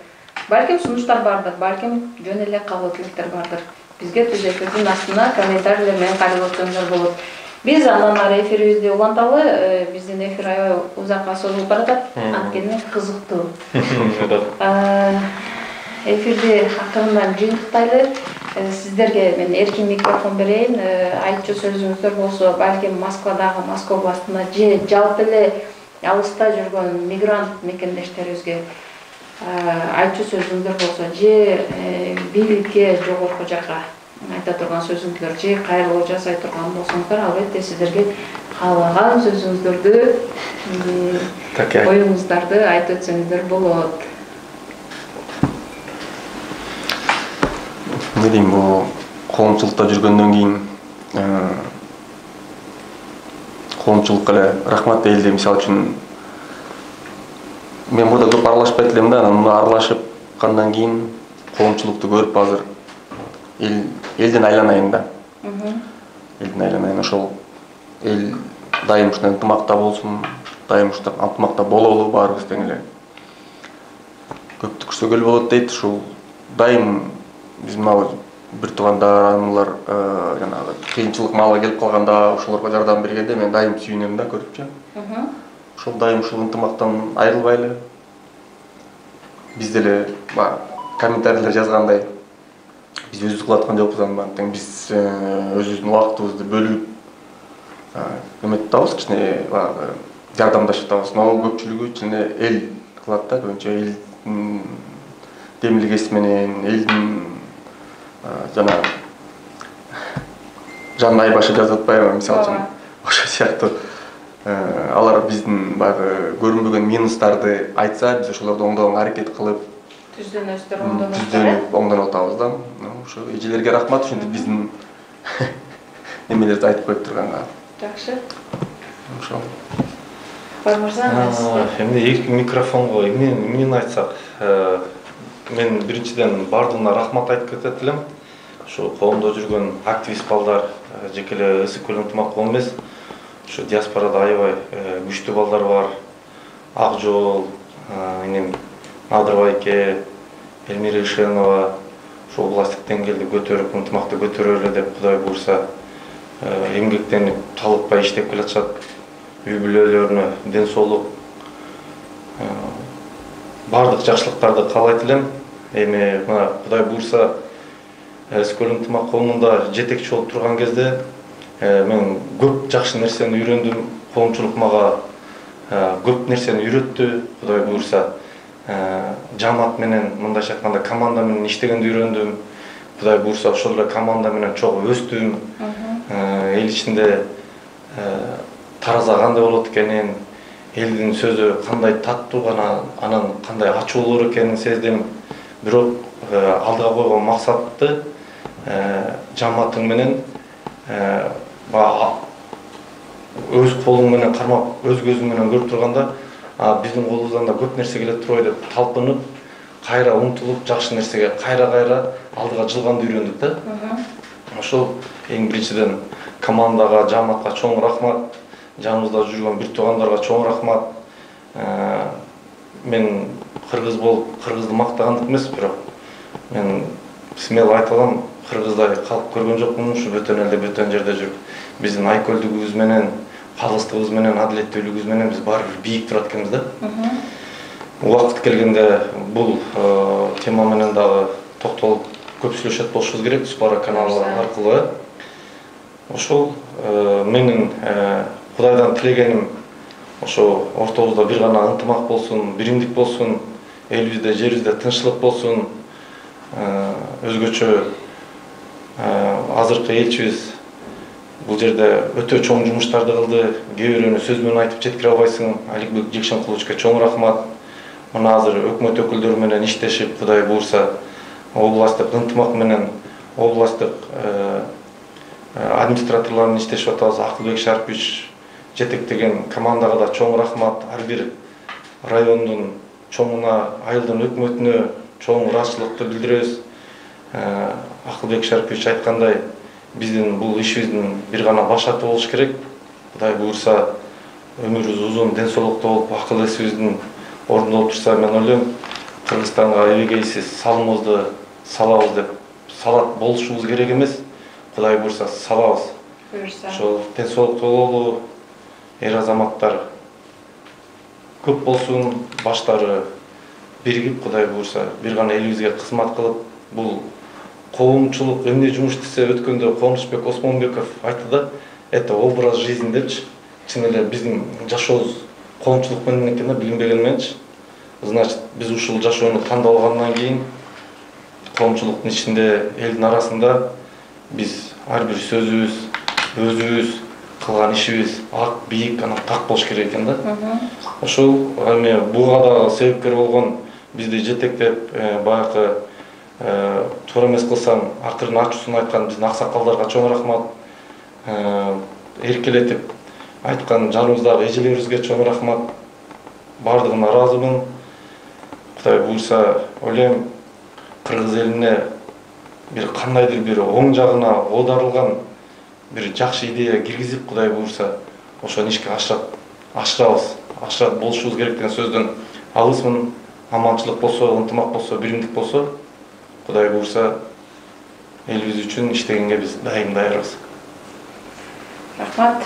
балким сунуштар бардыр, балким жөн эле кабыл тилектер бардыр, бизге түз эфирдин астына комментарийлер менен кайрылып өтсөңүздөр болот. Биз андан ары эфирибизди уланталы, биздин эфир аябай узакка созулуп баратат, анткени кызыктуу. Эфирди акырындан жыйынтыктайлы. Сиздерге мен эркин микрофон берейин. Айтчу сөзүңүздөр болсо, балким Москвадагы, Москва областында же жалпы эле алыста жүргөн мигрант мекендештерибизге айтчу сөзүңүздөр болсо, же бийликке жогорку жака айта турган сөзүңүздөр, же кайрылуу жасай турган болсоңуздар, албетте сиздерге каалаган сөзүңүздөрдү, оюңуздарды айтып өтсөңүздөр болот.
Не дейм, бул коомчулукта жүргөндөн кийин коомчулукка эле рахмат дейли. Мисалы үчүн мен мурда көп аралашпайт элем да, анан аралашып кандан кийин коомчулукту көрүп азыр элден айланайын да. Элден айланайын, ошол эл дайым ушундай ынтымакта болсун, дайым ушундай ынтымакта бололу, баарыбыз тең эле. Көптү күрсөгөл болот дейт, ушул дайым биз мына бир туугандарымдар жанагы кыйынчылык маалга келип калганда ошолорго жардам бергенде мен дайым сүйүнөм да, көрүпчү. Ошол дайым ушул ынтымактан айрылбайлы. Биз деле комментарийлер жазгандай, биз өзүбүз кылаткан жокпуз, анан биз өзүбүздүн убактыбызды бөлүп эметип атабыз, кичине жардамдашып атабыз. Но көпчүлүгү чын эл кылат да, көбүнчө эл демилгеси менен, элдин жана жанына айбашы жазып атпайбы, мисалы үчүн ошол сыяктуу алар биздин баягы көрүнбөгөн минустарды айтса, биз ошолорду оңдоого аракет кылып түздөнүп оңдонуп атабыз да. Ошо эжелерге рахмат, ушинтип биздин немелерди айтып коюп турганга.
Жакшы.
Ошол.
Бармырза,
Эмне эркин микрофонго эмнени айтсак, мен биринчиден бардыгына рахмат айтып кетет элем. Ошо коомдо жүргөн активист балдар, жеке эле Ысык көл ынтымак коом эмес, ошо диаспорада аябай күчтүү балдар бар. Ак жол, Надырбайке, Элмира Ишенова, ошо областтык деңгээлде көтөрүп, ынтымакты көтөрөлү деп Кудай буйрса эмгектенип, талыкпай иштеп келатышат. Үй бүлөлөрүнө ден соолук, бардык жакшылыктарды каалайт элем. Эми мына Кудай буйрса Ысык көл ынтымак коомунда жетекчи болуп турган кезде мен көп жакшы нерсени үйрөндүм. Коомчулук мага көп нерсени үйрөттү. Кудай буйрса жамаат менен, мындайча айтканда команда менен иштегенди үйрөндүм. Кудай буйрса ошол эле команда менен чогуу өстүм. Эл ичинде тараза кандай болот экенин, элдин сөзү кандай таттуу, анан кандай ачуулуу экенин сездим. Бирок алдыга койгон максатты жамаатың менен өз колуң менен кармап, өз көзүң менен көрүп турганда, биздин колубуздан да көп нерсе келет турбайбы деп талпынып, кайра умтулуп, жакшы нерсеге кайра алдыга жылганды үйрөндүк да. Ошол эң биринчиден командага, жамаатка чоң рахмат, жаныбызда жүргөн бир туугандарга чоң рахмат. Мен кыргыз болуп, кыргызды мактагандык эмес, бирок мен смело айта алам, кыргыздай калп көргөн жокмун. Ушу бөтөн элде, бөтөн жерде жүрүп, биздин айкөлдүгүбүз менен, калыстыгыбыз менен, адилеттүүлүгүбүз менен биз баары бир бийик турат экенбиз да. Убакыт келгенде бул тема менен дагы токтолуп көп сүйлөшөт болушубуз керек Супара каналы аркылуу. Ошол менин Кудайдан тилегеним ошо ортобузда бир гана ынтымак болсун, биримдик болсун, элибизде, жерибизде тынччылык болсун. Өзгөчө азыркы элчибиз бул жерде өтө чоң жумуштарды кылды. Кээ бирөөнү сөз менен айтып жеткире албайсың. Аликбек Жекшенкуловичке чоң рахмат. Мына азыр өкмөт өкүлдөрү менен иштешип, Кудай буйрса областтык ынтымак менен областтык администраторлордун иштешип атабыз. Акылбек Шарпович жетектеген командага да чоң рахмат. Ар бир райондун чоңуна, айылдын өкмөтүнө чоң ыраазычылыкты билдиребиз. Акылбек Шарпович айткандай, биздин бул ишибиздин бир гана башаты болуш керек. Кудай буйрса, өмүрүбүз узун, ден соолукта болуп, акыл эсибиздин орундолуп турса, мен ойлойм, Кыргызстанга эбегейсиз салымыбызды салабыз деп салат болушубуз керек эмес. Кудай буйрса салабыз. Ошол ден соолукта бололу, эр азаматтар көп болсун, баштары биригип, Кудай буйрса, бир гана элибизге кызмат кылып, бул коомчулук эмне жумуш десе, өткөндө Кубанычбек Осмонбеков айтты да, это образ жизни депчи. Чын эле биздин жашообуз коомчулук менен экен да, билинбеген мененчи. Значит, биз ушул жашоону тандап алгандан кийин коомчулуктун ичинде, элдин арасында биз ар бир сөзүбүз, өзүбүз кылган ишибиз ак, бийик, анан так болуш керек экен да. Ошол эми буга да себепкер болгон бизди жетектеп, баягы туура эмес кылсам, акырын ачуусун айткан биздин аксакалдарга чоң рахмат. Эркелетип айткан жаныбыздагы эжелерибизге чоң рахмат. Бардыгына ыраазымын. Кудай буйрса, ойлойм, кыргыз элине бир кандайдыр бир оң жагына оодарылган бир жакшы идея киргизип, Кудай буйрса, ошону ишке ашырабыз. Ашырат болушубуз керек деген сөздөн алысмын. Аманчылык болсо, ынтымак болсо, биримдик болсо, Кудай буйрса, элибиз үчүн иштегенге биз дайым даярбыз.
Рахмат.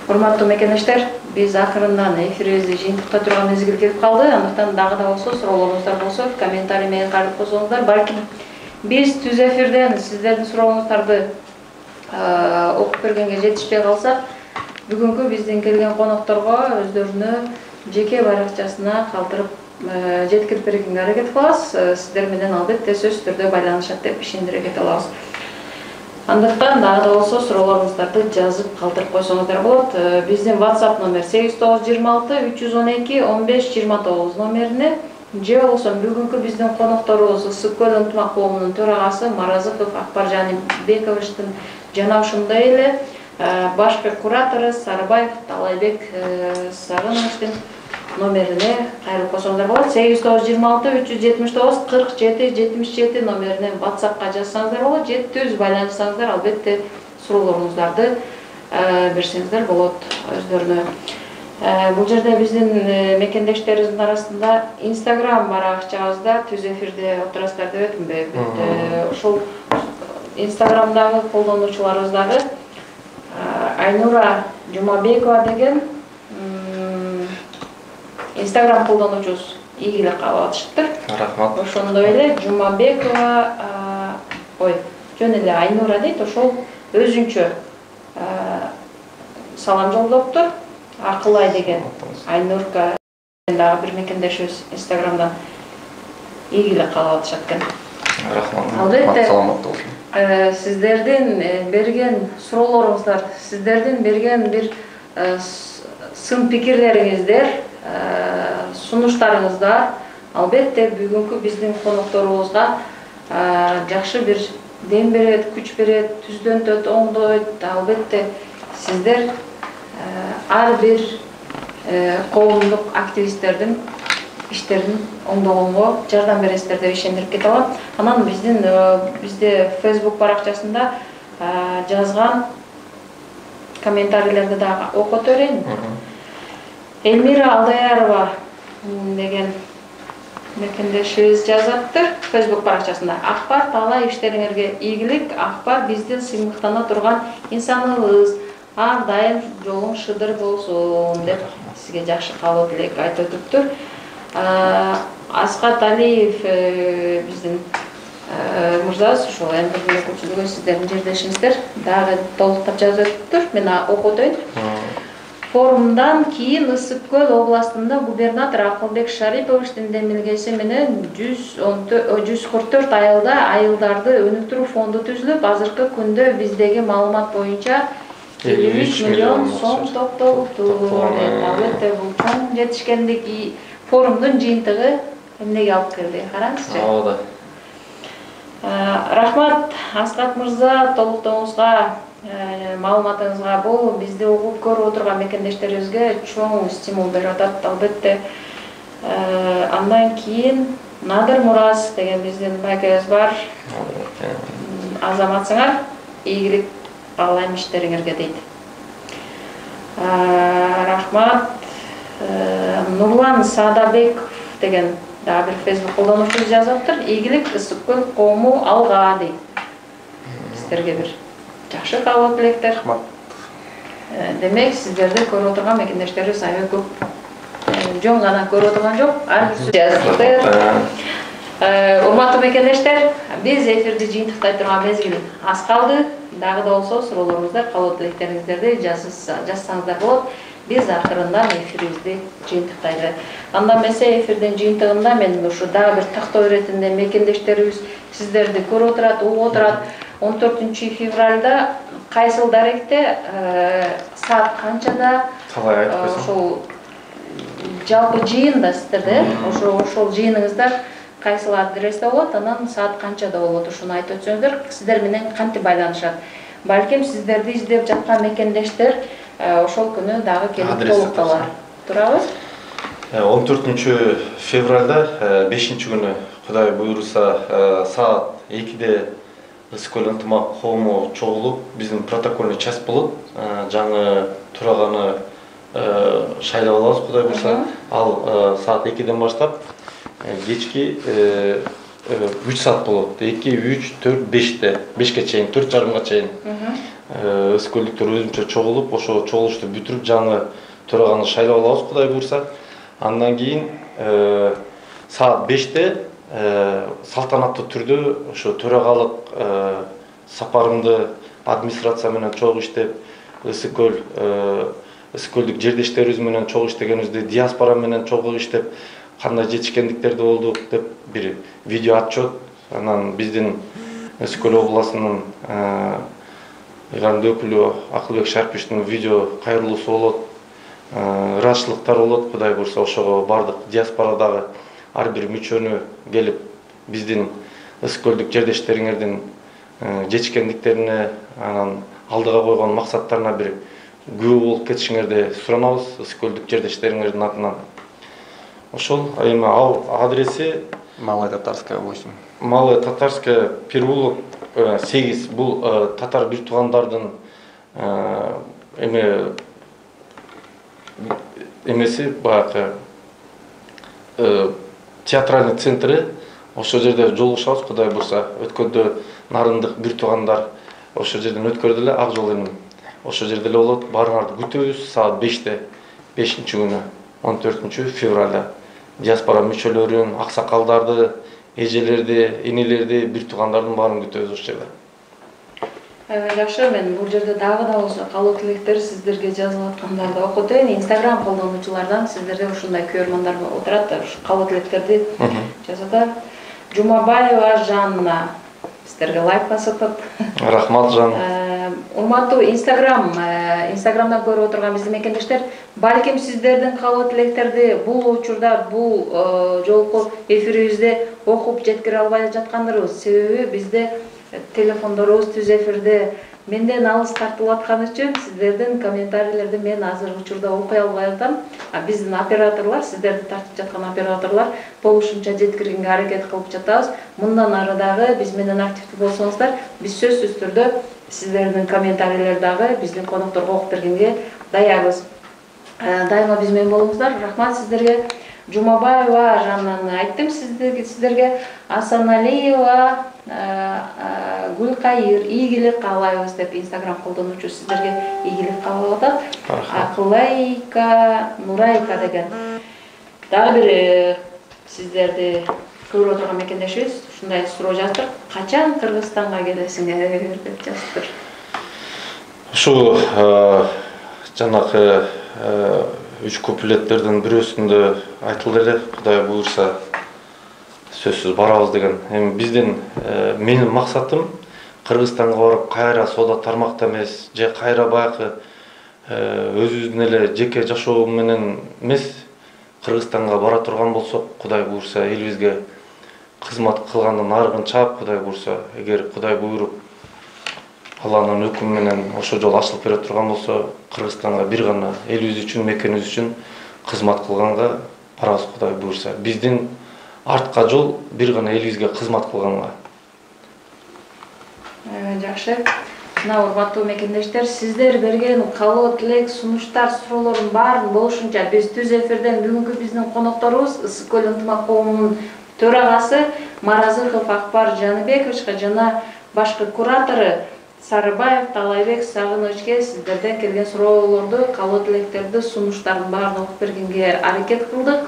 Урматтуу мекендештер, биз акырындан эфирибизди жыйынтыктай турган мезгил келип калды. Андыктан дагы да болсо суроолоруңуздар болсо, комментарий менен кайтып койсоңуздар, балким биз түз эфирден сиздердин сурооңуздарды окуп бергенге жетишпей калсак, бүгүнкү биздин келген конокторго өздөрүнө жеке баракчасына калтырып жеткирип бергенге аракет кылабыз. Сиздер менен албетте сөзсүз түрдө байланышат деп ишендире кете алабыз. Андыктан дагы да болсо суроолоруңуздарды жазып калтырып койсоңуздар болот. Биздин WhatsApp номер 8926 312 1529 номерине, же болбосо бүгүнкү биздин конокторубуз Ысык көл ынтымак коомунун төрагасы Маразыков Акбар Жанибековичтин жана ошондой эле башкы куратору Сарыбаев Талайбек Сагыновичтин номерине кайрылып койсоңуздар болот. 8926 379 47 77 номерине WhatsAppка жазсаңыздар болот, же түз байланышсаңыздар, албетте суроолоруңуздарды берсеңиздер болот өздөрүнө. Бул жерде биздин мекендештерибиздин арасында Instagram баракчабызда түз эфирде отурасыздар деп өтүнбөйбү. Ошол Instagramдагы колдонуучуларыбыз дагы Айнура Жумабекова деген Instagram колдонуучубуз ийгилик кабыл атышыптыр.
Рахмат.
Ошондой эле Жумабекова, жөн эле Айнура дейт, ошол өзүнчө салам жолдоптур. Акылай деген Айнурка дагы бир мекендешибиз Instagramдан ийгилик кабыл атышат экен.
Рахмат.
Албетте
Саламат болсун.
Сиздердин берген суроолоруңуздар, сиздердин берген бир сын пикирлериңиздер, сунуштарыңыздар албетте бүгүнкү биздин конокторубузга жакшы бир дем берет, күч берет, түздөнтөт, оңдойт. Албетте сиздер ар бир коомдук активисттердин иштерин оңдогонго жардам бересиздер деп ишендирип кете алам. Анан бизде Facebook баракчасында жазган комментарийлерди дагы окуп өтөрөйүн. Элмира Алдаярова деген мекендешибиз жазаптыр Facebook баракчасында. Акбар талай иштериңерге ийгилик, Акбар биздин сыймыктана турган инсаныбыз. Ар дайым жолуң шыдыр болсун деп сизге жакшы каалоо тилек айтып өтүптүр. Асхат Алиев биздин мырзабыз, ошол эмгегине көчүлгөн сиздердин жердешиңиздер дагы толуктап жазып өтүптүр. Мен окуп өтөйүн. Форумдан кийин Ысык көл областында губернатор Акылбек Шариповичтин демилгеси менен 144 айылда айылдарды өнүктүрүү фонду түзүлүп, азыркы күндө биздеги маалымат боюнча 53 миллион сом топтолуптур. Албетте бул чоң жетишкендик. Форумдун жыйынтыгы эмнеге алып келди? Караңызчы. Рахмат Аскат мырза, толуктооңузга, маалыматыңызга. Бул бизди угуп көрүп отурган мекендештерибизге чоң стимул берип атат, албетте. Андан кийин Надыр Мураз деген биздин байкебиз бар. Азаматсыңар, ийгилик каалайм иштериңерге дейт. Рахмат. Нурлан Садабеков деген дагы бир фейсбук колдонуучубуз жазыптыр. Ийгилик Ысык көл коому алга дейт. Сиздерге бир жакшы каалоо тилектер.
Рахмат.
Демек, сиздерди көрүп отурган мекендештерибиз аябай көп. Жөн гана көрүп отурган жок, ар бирси жазыптыр. Урматтуу мекендештер, биз эфирди жыйынтыктай турган мезгил аз калды. Дагы да болсо суроолоруңуздар, каалоо тилектериңиздерди жазсаңыздар болот. Биз акырындан эфирибизди жыйынтыктайлы. Анда эмесе эфирдин жыйынтыгында мен ушу дагы бир тактоо иретинде мекендештерибиз сиздерди көрүп отурат, угуп отурат. 14 февралда кайсыл даректе саат канчада ошол жалпы жыйында сиздерде ошол жыйыныңыздар кайсыл адресте болот, анан саат канчада болот, ушуну айтып өтсөңүздөр, сиздер менен кантип байланышат. Балким сиздерди издеп жаткан мекендештер ошол күнү дагы келип толукталар. Турабыз?
14 февралда 5-күнү Кудай буйруса саат 2-де Ысык көл ынтымак коому чогулуп, биздин протокольный часть болот. Жаңы тураганы шайлап алабыз, Кудай буйруса. Ал саат 2-ден баштап кечки 3 саат болот. 2, 3, 4, 5-те, 5ке чейин, 4:30га чейин. Ысык көлдүктөр өзүнчө чогулуп, ошо чогулушту бүтүрүп жаңы тураганы шайлап алабыз, Кудай буйруса. Андан кийин саат 5-те салтанаттуу түрдө ошо төрагалык сапарымды администрация менен чогуу иштеп, Ысык көлдүк жердештерибиз менен чогуу иштегенибизди, диаспора менен чогуу иштеп, кандай жетишкендиктерди болдук деп бир видео отчет, анан биздин Ысык көл областынын ыгандуу өкүлү Акылбек Шарпиштин видео кайрылуусу болот, ыраазычылыктар болот, Кудай буйруса. Ошого бардык диаспорадагы ар бир мүчөнү келип, биздин Ысык көлдүк жердештериңердин жетишкендиктерине, анан алдыга койгон максаттарына бир күбө болуп кетишиңерди суранабыз Ысык көлдүк жердештериңердин атынан. Ошол эми ал адреси
Малая Татарская 8.
Малая Татарская переулок 8. Бул татар бир туугандардын эмеси баягы театральный центри. Ошол жерде жолугушабыз, Кудай буйруса. Өткөндө нарындык бир туугандар ошол жерден өткөрдү эле, ак жол эми. Ошол жерде эле болот. Баарыңарды күтөбүз саат 5-те, 5-күнү 14 февралда. Диаспора мүчөлөрүн, аксакалдарды, эжелерди, энелерди, бир туугандардын баарын күтөбүз ошол жерде.
Жакшы, мен бул жерде дагы да болсо каалоо тилектер сиздерге жазып аткандарды окуп өтөйүн. Инстаграм колдонуучулардан сиздерде ушундай көрөрмандар отурат, каалоо тилектерди жазат. Жумабаева Жанна сиздерге лайк басып атат.
Рахмат, Жанна.
Урматтуу Инстаграмдан көрүп отурган биздин мекендештер, балким сиздердин каалоо тилектерди бул учурда, бул жолку эфирибизде окуп жеткире албай жаткандырбыз. Себеби бизде телефондорубуз түз эфирде менден алыс тартылып аткан үчүн сиздердин комментарийлерди мен азыркы учурда окуй албай атам. Биздин операторлор, сиздерди тартып жаткан операторлор болушунча жеткиргенге аракет кылып жатабыз. Мындан ары дагы биз менен активдүү болсоңуздар, биз сөзсүз түрдө сиздердин комментарийлерди дагы биздин конокторго окуп бергенге даярбыз. Дайыма биз менен болуңуздар. Рахмат сиздерге. Жумабаева Жаннаны айттым сиздерге. Асаналиева Гүлкайыр ийгилик каалайбыз деп Инстаграм колдонуучу сиздерге ийгилик каалап атат. Акылайка Нурайка деген дагы бир сиздерди көрүп отурган мекендешибиз ушундай суроо жазыптыр. Качан Кыргызстанга келесиңер деп жазыптыр.
Ушу жанакы 3 куплеттердин бирөөсүндө айтылды эле, Кудай буйруса сөзсүз барабыз деген. Эми биздин менин максатым Кыргызстанга барып кайра соода тармакта эмес, же кайра баягы өзүбүздүн эле жеке жашоо менен эмес, Кыргызстанга бара турган болсок, Кудай буйруса элибизге кызмат кылгандан аргын чаап, Кудай буйрса, эгер Кудай буйруп Алланын өкүмү менен ошол жол ачылып бере турган болсо, Кыргызстанга бир гана элибиз үчүн, мекенибиз үчүн кызмат кылганга барабыз, Кудай буйрса. Биздин артка жол бир гана элибизге кызмат кылганга.
Жакшы. Мына урматтуу мекендештер, сиздер берген каалоо, тилек, сунуштар, суроолордун баарын болушунча биз түз эфирден бүгүнкү биздин конокторубуз Ысык көл ынтымак коомунун төрагасы Маразыхов Акбар Жаныбековичке жана башкы куратору Сарыбаев Талайбек Сагынычке сиздерден келген суроолорду, каалоо тилектерди, сунуштардын баарын окуп бергенге аракет кылдык.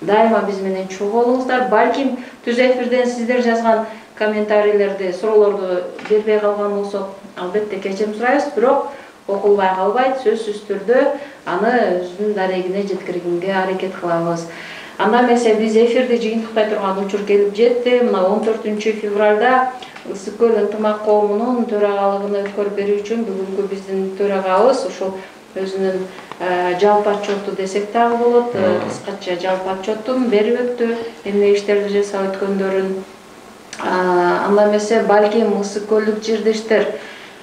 Дайыма биз менен чогуу болуңуздар. Балким түз эфирден сиздер жазган комментарийлерди, суроолорду бербей калган болсок, албетте кечирим сурайбыз, бирок окулбай калбайт, сөзсүз түрдө аны өзүнүн дарегине жеткиргенге аракет кылабыз. Анда эмесе биз эфирди жыйынтыктай турган учур келип жетти. Мына 14 февралда Ысык көл ынтымак коомунун төрагалыгын өткөрүп берүү үчүн бүгүнкү биздин төрагабыз ушул өзүнүн жалпы отчету десек дагы болот, кыскача жалпы отчетун берип өттү, эмне иштерди жасап өткөндөрүн. Анда эмесе балким Ысык көлдүк жирдештер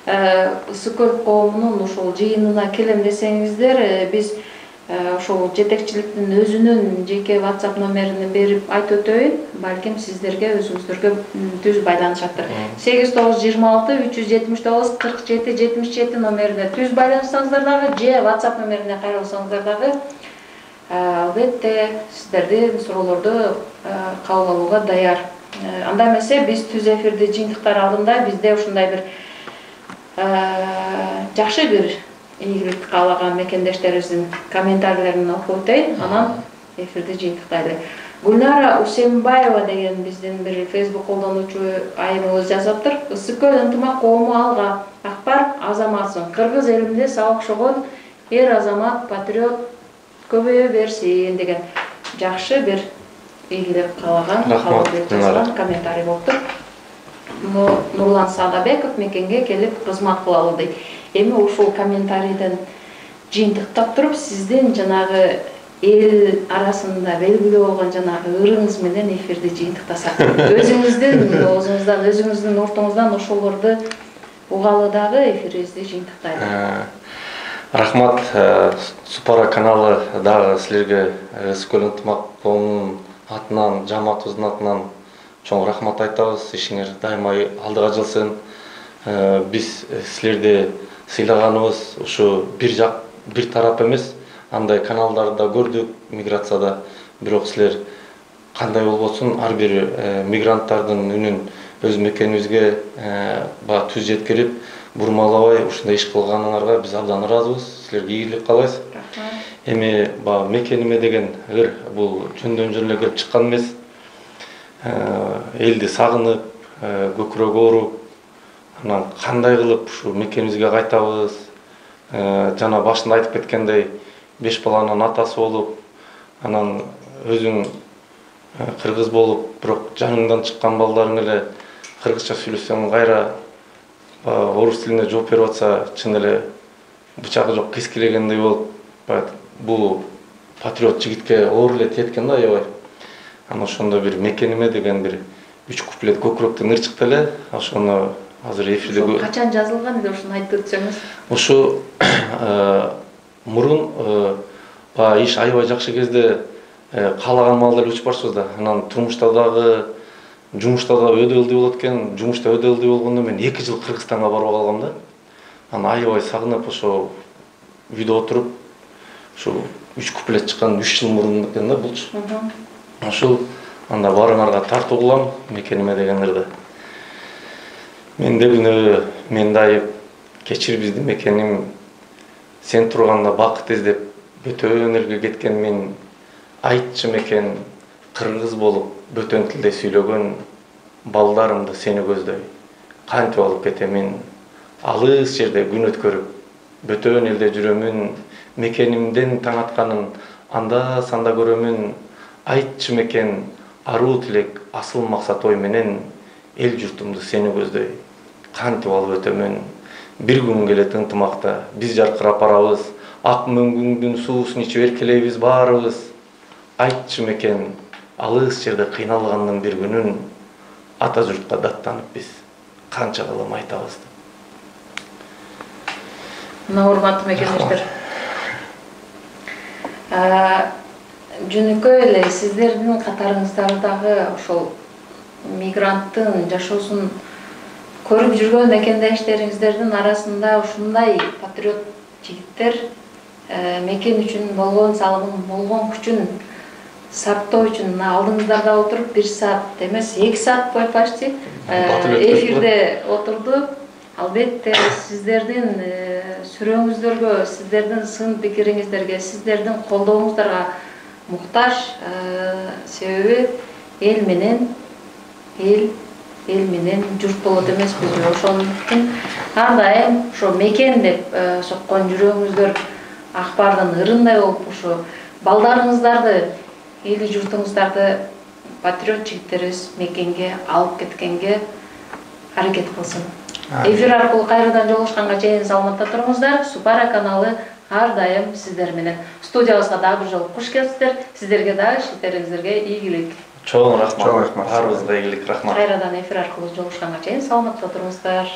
Ысык көл коомунун ушул жыйынына келем десеңиздер, биз ошол жетекчиликтин өзүнүн жеке WhatsApp номерин берип айтып өтөйүн. Балким сиздерге өзүңүздөргө түз байланышаттыр. 8926 379 47 77 номерине түз байланышсаңыздар дагы, же WhatsApp номерине кайрылсаңыздар дагы, албетте сиздердин суроолорду кабыл алууга даяр. Анда эмесе биз түз эфирди жыйынтыктар алдында бизде ушундай бир жакшы бир ийгиликти каалаган мекендештерибиздин комментарийлерин окуп өтөйүн, анан эфирди жыйынтыктайлы. Гүлнара Усенбаева деген биздин бир Facebook колдонуучу айымыбыз жазаптыр. Ысык көл ынтымак коому алга, Акбар азаматсың. Кыргыз элинде сага окшогон эр азамат, патриот көбөйө берсин деген жакшы бир ийгилик каалаган, комментарий болуптур. Нурлан Садабеков мекенге келип кызмат кылалы дейт. Эми ушул комментарийден жыйынтыктап туруп, сиздин жанагы эл арасында белгилүү болгон жанагы ырыңыз менен эфирди жыйынтыктасак, өзүңүздүн оозуңуздан, өзүңүздүн уртуңуздан ошолорду угалы дагы эфирибизди жыйынтыктайлы.
Рахмат, Супара каналы дагы силерге Ысык көл ынтымак коомунун атынан, жамаатыбыздын атынан чоң рахмат айтабыз. Ишиңер дайыма алдыга жылсын. Биз силерди сыйлаганыбыз ушу бир тарап эмес, андай каналдарды көрдүк миграцияда. Бирок силер кандай болбосун, ар бир мигранттардын үнүн өз мекенибизге түз жеткирип, бурмалабай ушундай иш кылганыңарга биз абдан ыраазыбыз. Силерге ийгилик каалайбыз. Эми мекениме деген ыр бул жөндөн жөн эле келип чыккан эмес. Элди сагынып, көкүрөк ооруп, анан кандай кылып ушу мекенибизге кайтабыз? Жана башында айтып кеткендей, 5 баланын атасы болуп, анан өзүң кыргыз болуп, бирок жаныңдан чыккан балдарың эле кыргызча сүйлөсөң, кайра орус тилине жооп берип атса, чын эле бычагы жок кескилегендей болуп, бул патриот жигитке оор эле тиет экен да, аябай. Анан ошондо бир мекениме деген бир 3 куплет көкүрөктөн ыр чыкты эле. Ошону азыр эфирде
качан жазылган эле, ушуну айтып өтсөңүз.
Ушу мурун иш аябай жакшы кезде каалаган маалда эле учуп барчыбыз да. Анан турмушта дагы, жумушта да өдө ылдый болот экен. Жумушта өдө ылдый болгондо мен 2 жыл Кыргызстанга барып калгам да. Анан аябай сагынып ошо үйдө отуруп, ушу 3 куплет чыккан 3 жыл мурун экен да булчу. Ошол анда барыңарга тартуу кылам мекениме деген ырды. Менде күнөө, мен дайып, кечир бизди мекеним, сен турганда бакыт издеп, бөтөн элге кеткен мен, айтчы мекен, кыргыз болуп, бөтөн тилде сүйлөгөн, балдарымды сени көздөй, кантип алып кетемин, алыс жерде күн өткөрүп, бөтөн элде жүрөмүн, мекенимден таң атканын анда санда көрөмүн, айтчы мекен, аруу тилек, асыл максат ой менен, эл журтумду сени көздөй, кантип алып өтөмүн. Бир күн келет ынтымакта, биз жаркырап барабыз, ак мөңгүңдүн суусун ичип эркелейбиз баарыбыз. Айтчы мекен, алыс жерде кыйналгандын бир күнүн, ата журтка даттанып биз канча кылым айтабыз.
Мына урматтуу мекендештер. Жөнөкөй эле сиздердин катарыңыздагы ошол мигранттын жашоосун көрүп жүргөн мекендештериңиздердин арасында ушундай патриот жигиттер мекен үчүн болгон салымын, болгон күчүн сактоо үчүн алдыңыздарда отуруп 1 саат эмес 2 саат бою почти эфирде отурду. Албетте сиздердин сүрөөңүздөргө, сиздердин сын пикириңиздерге, сиздердин колдооңуздарга муктаж. Себеби эл менен журт болот эмеспизби? Ошон үчүн ар дайым ошо мекен деп соккон жүрөгүңүздөр акбардын ырындай болуп, ошо балдарыңыздарды, эли журтуңуздарды патриот жигиттерибиз мекенге алып кеткенге аракет кылсын. Эфир аркылуу кайрадан жолугушканга чейин саламатта туруңуздар. Супара каналы ар дайым сиздер менен. Студиябызга дагы бир жолу куш келипсиздер. Сиздерге дагы иштериңиздерге ийгилик.
Чоң рахмат. Баарыбызга ийгилик, рахмат.
Кайрадан эфир аркылуу жолугушканга чейин саламатта туруңуздар.